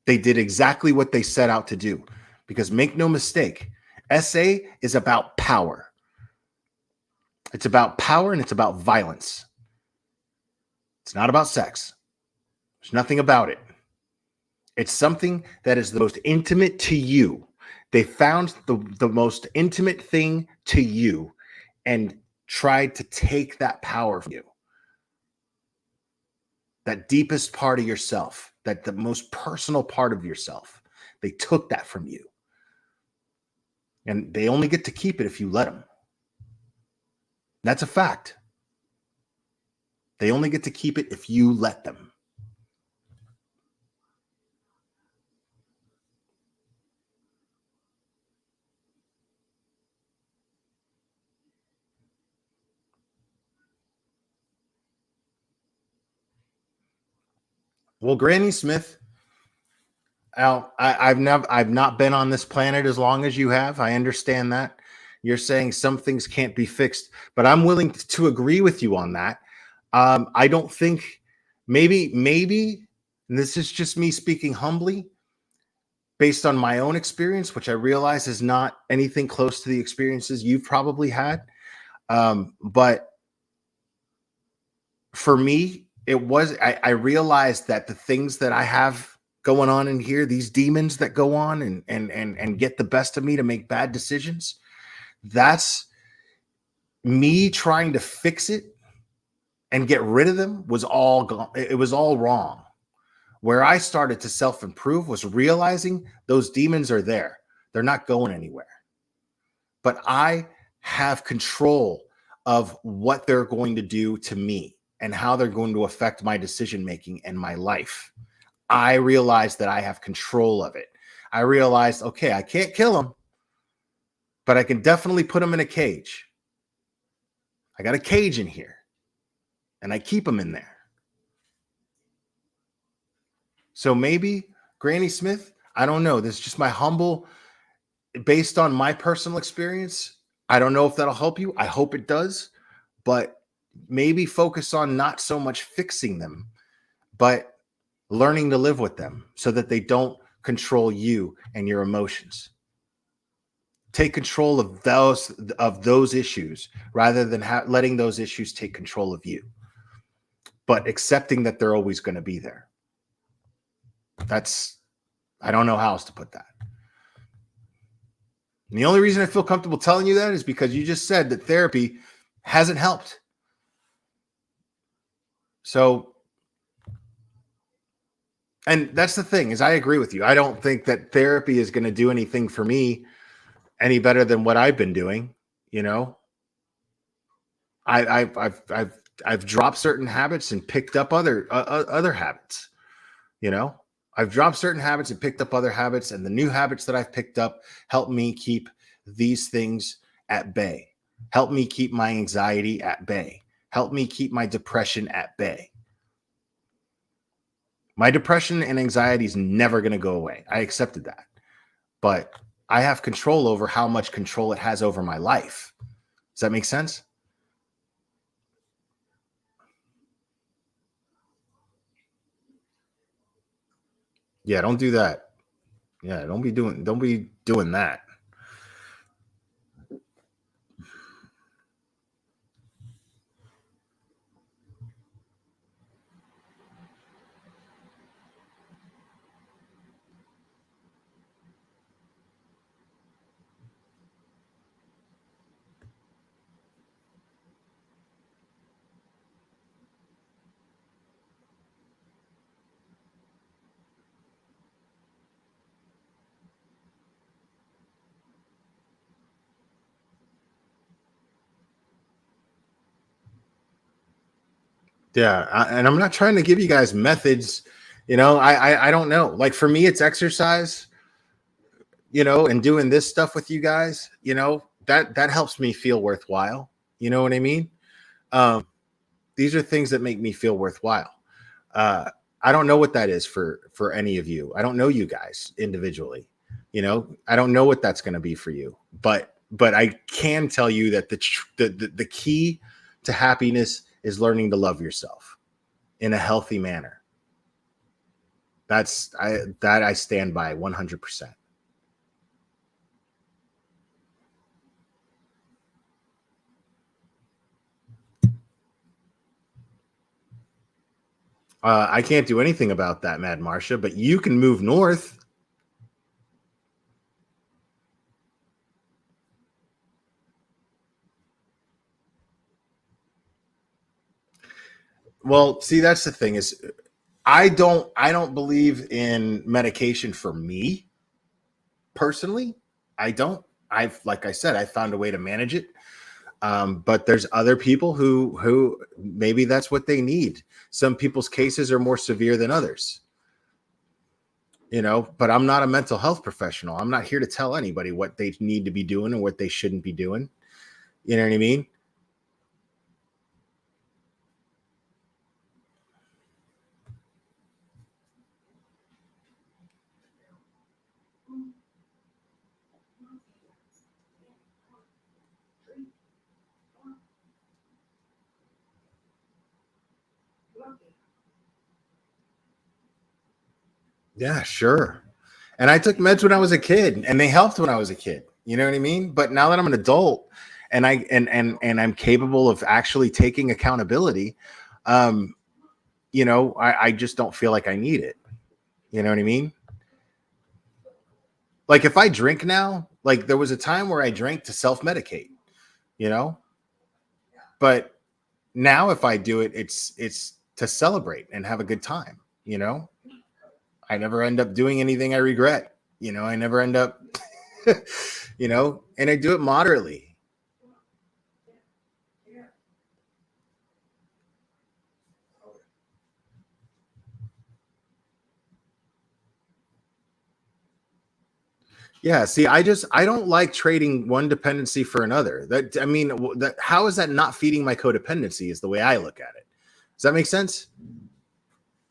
They did exactly what they set out to do. Because make no mistake, SA is about power. It's about power and it's about violence. It's not about sex. There's nothing about it. It's something that is the most intimate to you. They found the most intimate thing to you and tried to take that power from you. That deepest part of yourself, that the most personal part of yourself. They took that from you. And they only get to keep it if you let them. That's a fact. They only get to keep it if you let them. Well, Granny Smith, I've not been on this planet as long as you have. I understand that. You're saying some things can't be fixed, but I'm willing to agree with you on that. I don't think maybe, and this is just me speaking humbly, based on my own experience, which I realize is not anything close to the experiences you've probably had. But for me, I realized that the things that I have going on in here, these demons that go on and get the best of me to make bad decisions, that's me trying to fix it and get rid of them was all gone. It was all wrong. Where I started to self-improve was realizing those demons are there. They're not going anywhere. But I have control of what they're going to do to me and how they're going to affect my decision-making and my life. I realized that I have control of it. I realized, okay, I can't kill them, but I can definitely put them in a cage. I got a cage in here, and I keep them in there. So maybe Granny Smith, I don't know. This is just my humble, based on my personal experience. I don't know if that'll help you. I hope it does, but maybe focus on not so much fixing them, but learning to live with them so that they don't control you and your emotions. Take control of those issues rather than letting those issues take control of you, but accepting that they're always going to be there. I don't know how else to put that. And the only reason I feel comfortable telling you that is because you just said that therapy hasn't helped. So, and that's the thing, is I agree with you. I don't think that therapy is going to do anything for me any better than what I've been doing. You know, I've dropped certain habits and picked up other habits. You know, I've dropped certain habits and picked up other habits, and the new habits that I've picked up help me keep these things at bay, help me keep my anxiety at bay, help me keep my depression at bay. My depression and anxiety is never going to go away. I accepted that, but I have control over how much control it has over my life. Does that make sense? Yeah, don't do that. Yeah, don't be doing that. Yeah, and I'm not trying to give you guys methods. I don't know. Like for me, it's exercise. And doing this stuff with you guys. That helps me feel worthwhile. You know what I mean? Um, these are things that make me feel worthwhile. Uh, I don't know what that is for any of you. I don't know you guys individually. I don't know what that's going to be for you. But I can tell you that the key to happiness is learning to love yourself in a healthy manner. I stand by 100%. I can't do anything about that, Mad Marcia, but you can move north. Well, see, that's the thing is I don't believe in medication for me personally. I don't. Like I said, I found a way to manage it. But there's other people who maybe that's what they need. Some people's cases are more severe than others. But I'm not a mental health professional. I'm not here to tell anybody what they need to be doing and what they shouldn't be doing. You know what I mean? Yeah, sure. And I took meds when I was a kid, and they helped when I was a kid. You know what I mean? But now that I'm an adult, and I'm capable of actually taking accountability, um, I just don't feel like I need it. You know what I mean? Like if I drink now, like there was a time where I drank to self-medicate, you know, but now if I do it, it's to celebrate and have a good time. I never end up doing anything I regret. I never end up, and I do it moderately. Yeah, see, I don't like trading one dependency for another. How is that not feeding my codependency is the way I look at it. Does that make sense?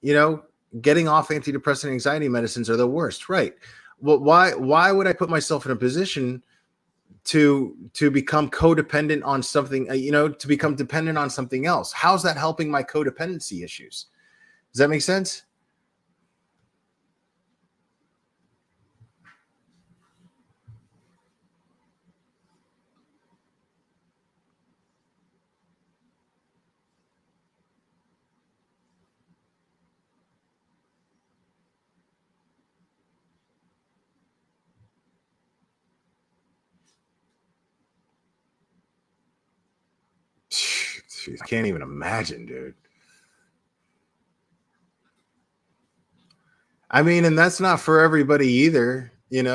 You know, Getting off antidepressant anxiety medicines are the worst, right? Well, why would I put myself in a position to become codependent on something, to become dependent on something else? How's that helping my codependency issues? Does that make sense? I can't even imagine, dude. I mean, and that's not for everybody either. And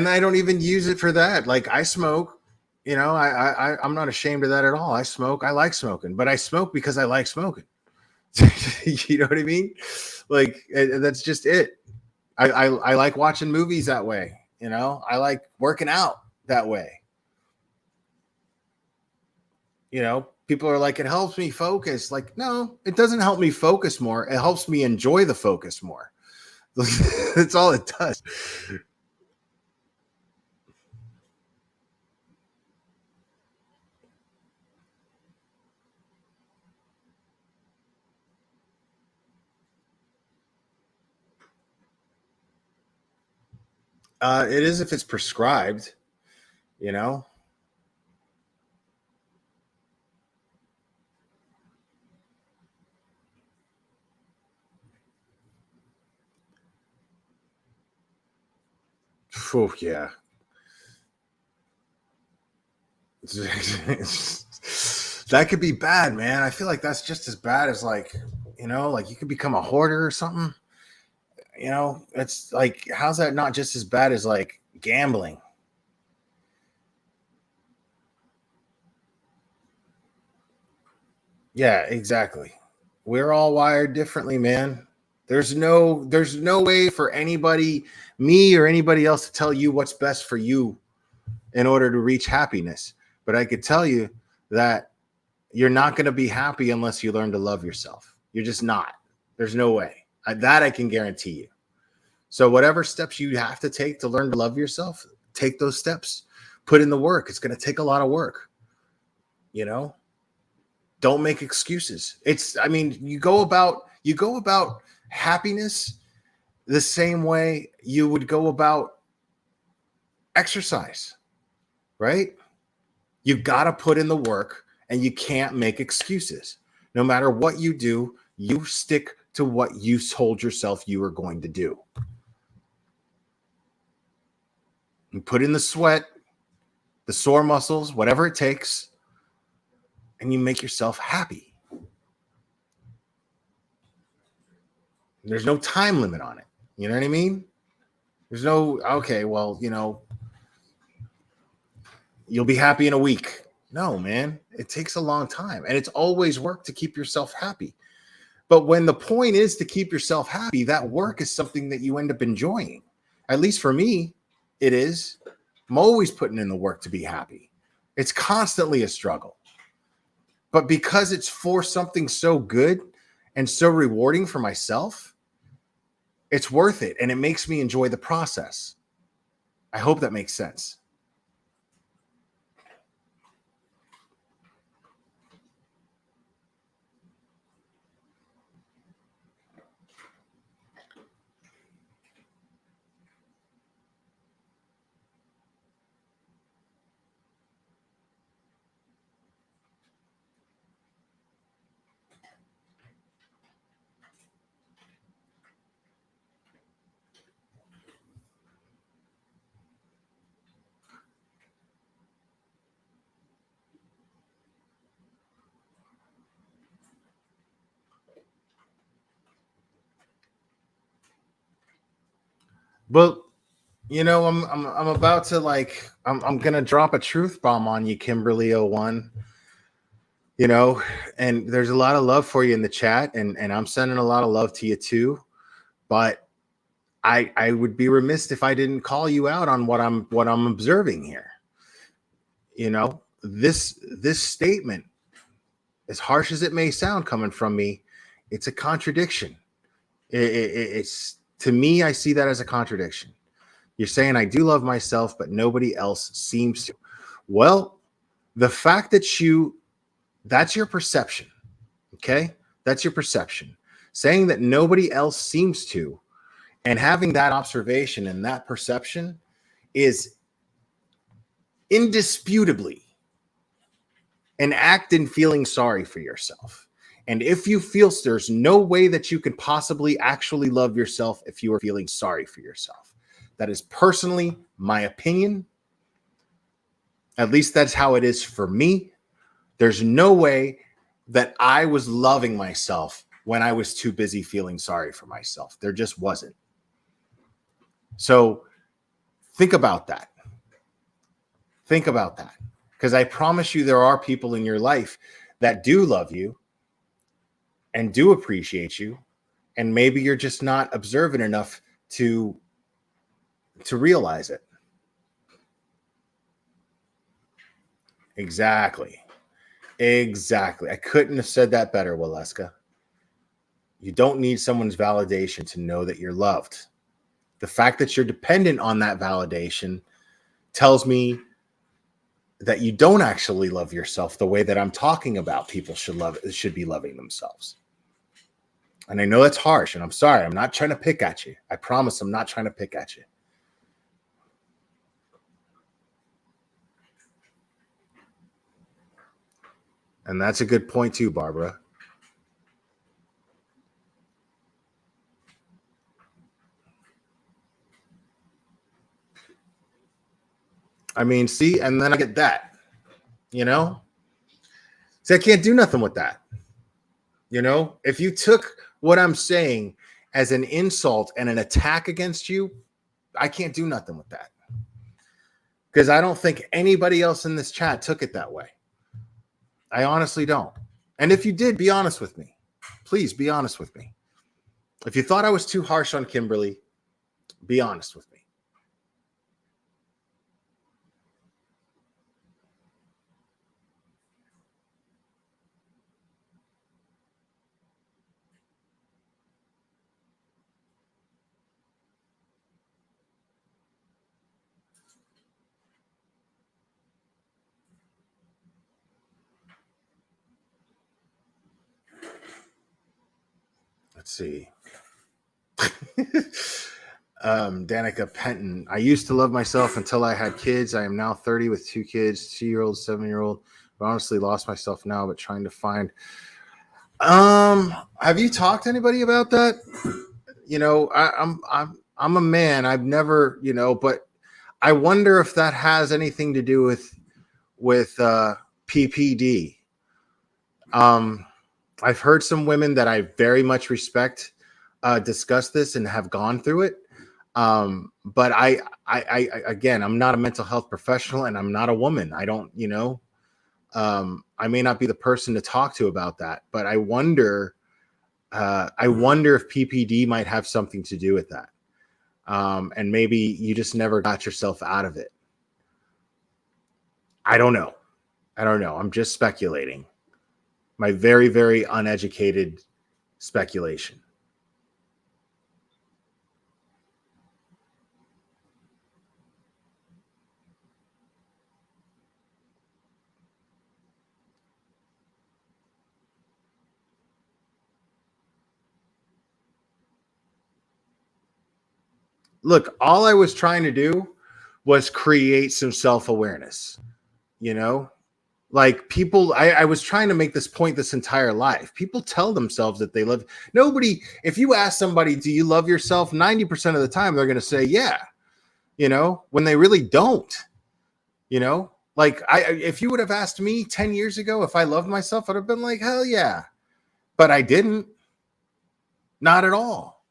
I don't even use it for that. Like I smoke, I'm not ashamed of that at all. I smoke. I like smoking, but I smoke because I like smoking. You know what I mean? Like that's just it. I like watching movies that way. I like working out that way. People are like, it helps me focus. Like, no, it doesn't help me focus more. It helps me enjoy the focus more. That's all it does. It is if it's prescribed, you know. Oh yeah. That could be bad, man. I feel like that's just as bad as like you could become a hoarder or something. It's like, how's that not just as bad as like gambling? Yeah, exactly. We're all wired differently, man. There's no way for anybody, me or anybody else, to tell you what's best for you in order to reach happiness. But I could tell you that you're not going to be happy unless you learn to love yourself. You're just not. There's no way. That I can guarantee you. So whatever steps you have to take to learn to love yourself, take those steps. Put in the work. It's going to take a lot of work. You know, don't make excuses. I mean, you go about happiness the same way you would go about exercise, right? You got to put in the work and you can't make excuses. No matter what you do, you stick to what you told yourself you were going to do. You put in the sweat, the sore muscles, whatever it takes, and you make yourself happy. There's no time limit on it. You know what I mean? There's no, okay, well, you'll be happy in a week. No, man, it takes a long time. And it's always work to keep yourself happy. But when the point is to keep yourself happy, that work is something that you end up enjoying. At least for me, it is. I'm always putting in the work to be happy. It's constantly a struggle. But because it's for something so good and so rewarding for myself, it's worth it. And it makes me enjoy the process. I hope that makes sense. But I'm about to I'm gonna drop a truth bomb on you, Kimberly01. And there's a lot of love for you in the chat, and I'm sending a lot of love to you too. But I would be remiss if I didn't call you out on what I'm observing here. This statement, as harsh as it may sound coming from me, it's a contradiction. It's, to me, I see that as a contradiction. You're saying I do love myself, but nobody else seems to. Well, the fact that that's your perception. Okay. That's your perception. Saying that nobody else seems to, and having that observation and that perception is indisputably an act in feeling sorry for yourself. And if you feel there's no way that you can possibly actually love yourself if you are feeling sorry for yourself. That is personally my opinion. At least that's how it is for me. There's no way that I was loving myself when I was too busy feeling sorry for myself. There just wasn't. So think about that. Think about that. Because I promise you there are people in your life that do love you and do appreciate you. And maybe you're just not observant enough to realize it. Exactly. I couldn't have said that better, Waleska. You don't need someone's validation to know that you're loved. The fact that you're dependent on that validation tells me that you don't actually love yourself the way that I'm talking about people should be loving themselves. And I know that's harsh, and I'm sorry. I'm not trying to pick at you. I promise I'm not trying to pick at you. And that's a good point too, Barbara. I mean, see, and then I get that, See, I can't do nothing with that. If you took what I'm saying as an insult and an attack against you, I can't do nothing with that. Because I don't think anybody else in this chat took it that way. I honestly don't. And if you did, be honest with me. Please be honest with me. If you thought I was too harsh on Kimberly, be honest with me. Let's see. Danica Penton. I used to love myself until I had kids. I am now 30 with 2 kids, 2-year-old, 7-year-old. But honestly lost myself now, but trying to find. Have you talked to anybody about that? You know, I'm a man. I've never, you know, but I wonder if that has anything to do with PPD. I've heard some women that I very much respect discuss this and have gone through it. But I again, I'm not a mental health professional and I'm not a woman. I don't, you know, I may not be the person to talk to about that, but I wonder if PPD might have something to do with that. And maybe you just never got yourself out of it. I don't know. I'm just speculating. My very, very uneducated speculation. Look, all I was trying to do was create some self-awareness, you know? Like people, I was trying to make this point this entire life. People tell themselves that they love nobody. If you ask somebody, do you love yourself? 90% of the time, they're going to say, yeah, you know, when they really don't, you know, like if you would have asked me 10 years ago, if I loved myself, I'd have been like, hell yeah, but I didn't, not at all.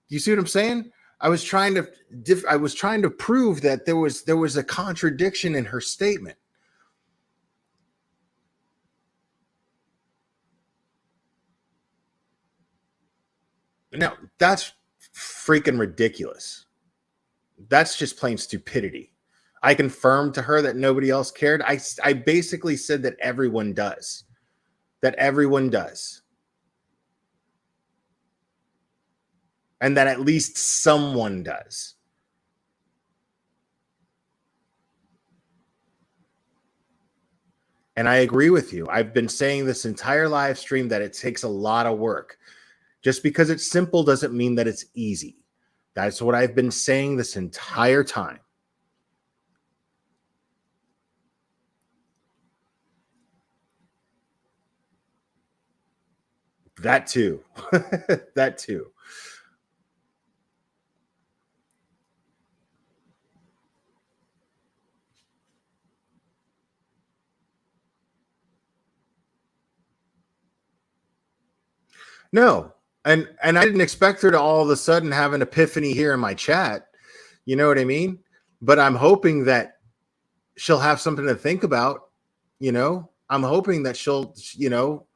You see what I'm saying? I was trying to prove that there was a contradiction in her statement. Now, that's freaking ridiculous. That's just plain stupidity. I confirmed to her that nobody else cared. I basically said that everyone does. That everyone does. And that at least someone does. And I agree with you. I've been saying this entire live stream that it takes a lot of work. Just because it's simple doesn't mean that it's easy. That's what I've been saying this entire time. That too. That too. No. And I didn't expect her to all of a sudden have an epiphany here in my chat. You know what I mean? But I'm hoping that she'll have something to think about, you know? I'm hoping that she'll, you know,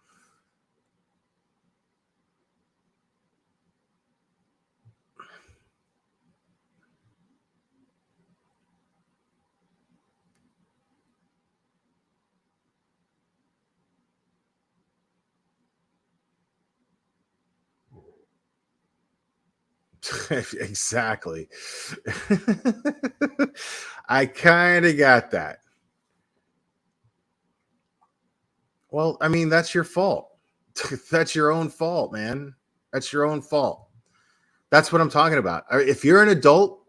exactly. I kind of got that. Well, I mean, that's your fault. That's your own fault, man. That's your own fault. That's what I'm talking about. If you're an adult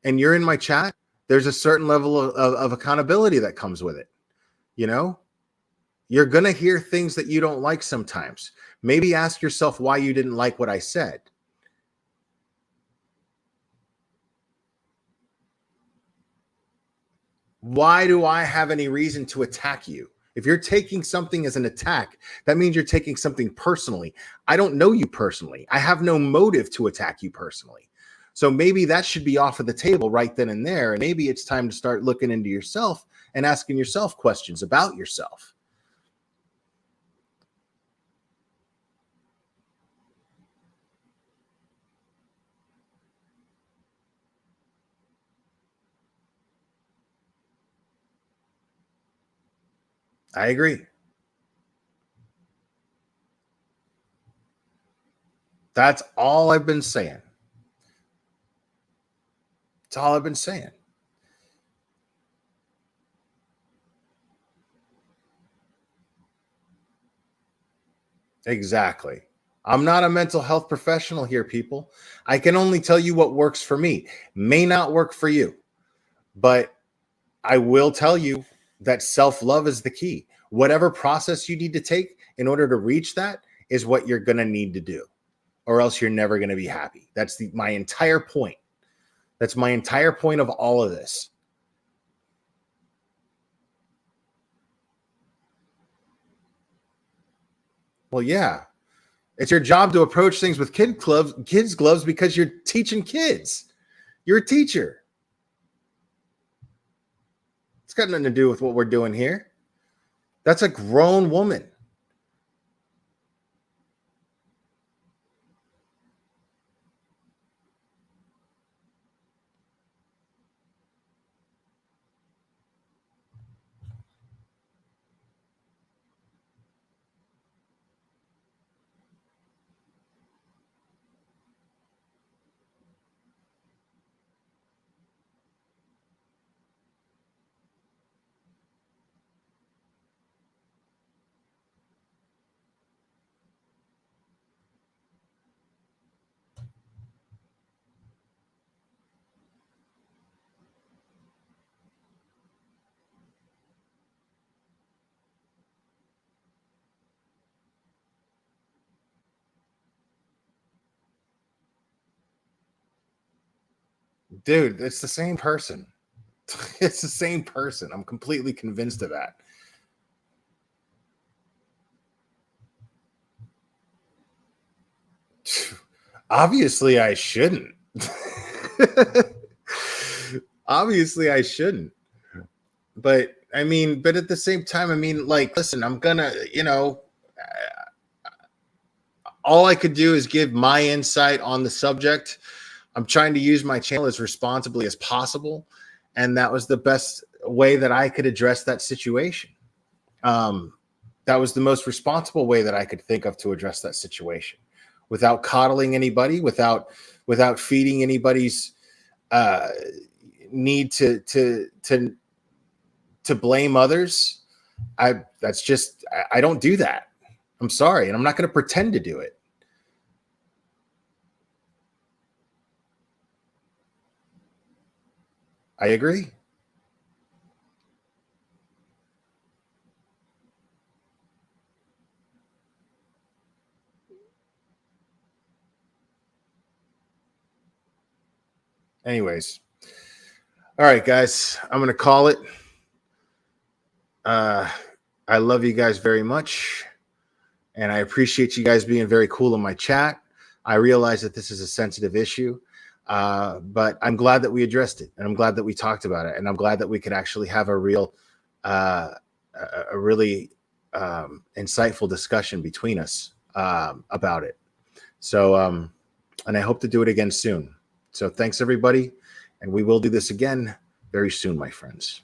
and you're in my chat, there's a certain level of accountability that comes with it. You know, you're going to hear things that you don't like sometimes. Maybe ask yourself why you didn't like what I said. Why do I have any reason to attack you? If you're taking something as an attack, that means you're taking something personally. I don't know you personally. I have no motive to attack you personally. So maybe that should be off of the table right then and there. And maybe it's time to start looking into yourself and asking yourself questions about yourself. I agree. That's all I've been saying. That's all I've been saying. Exactly. I'm not a mental health professional here, people. I can only tell you what works for me. May not work for you, but I will tell you that self love is the key. Whatever process you need to take in order to reach that is what you're going to need to do, or else you're never going to be happy. That's my entire point. That's my entire point of all of this. Well, yeah, it's your job to approach things with kids gloves because you're teaching kids. You're a teacher. It's got nothing to do with what we're doing here. That's a grown woman. Dude, it's the same person. It's the same person. I'm completely convinced of that. Obviously, I shouldn't. Obviously, I shouldn't. But I mean, but at the same time, I mean, like, listen, I'm gonna, all I could do is give my insight on the subject. I'm trying to use my channel as responsibly as possible. And that was the best way that I could address that situation. That was the most responsible way that I could think of to address that situation without coddling anybody, without feeding anybody's need to blame others. I don't do that. I'm sorry, and I'm not going to pretend to do it. I agree. Anyways, all right, guys, I'm going to call it. I love you guys very much, and I appreciate you guys being very cool in my chat. I realize that this is a sensitive issue, but I'm glad that we addressed it, and I'm glad that we talked about it, and I'm glad that we could actually have a real, a really insightful discussion between us about it. So, and I hope to do it again soon. So thanks, everybody, and we will do this again very soon, my friends.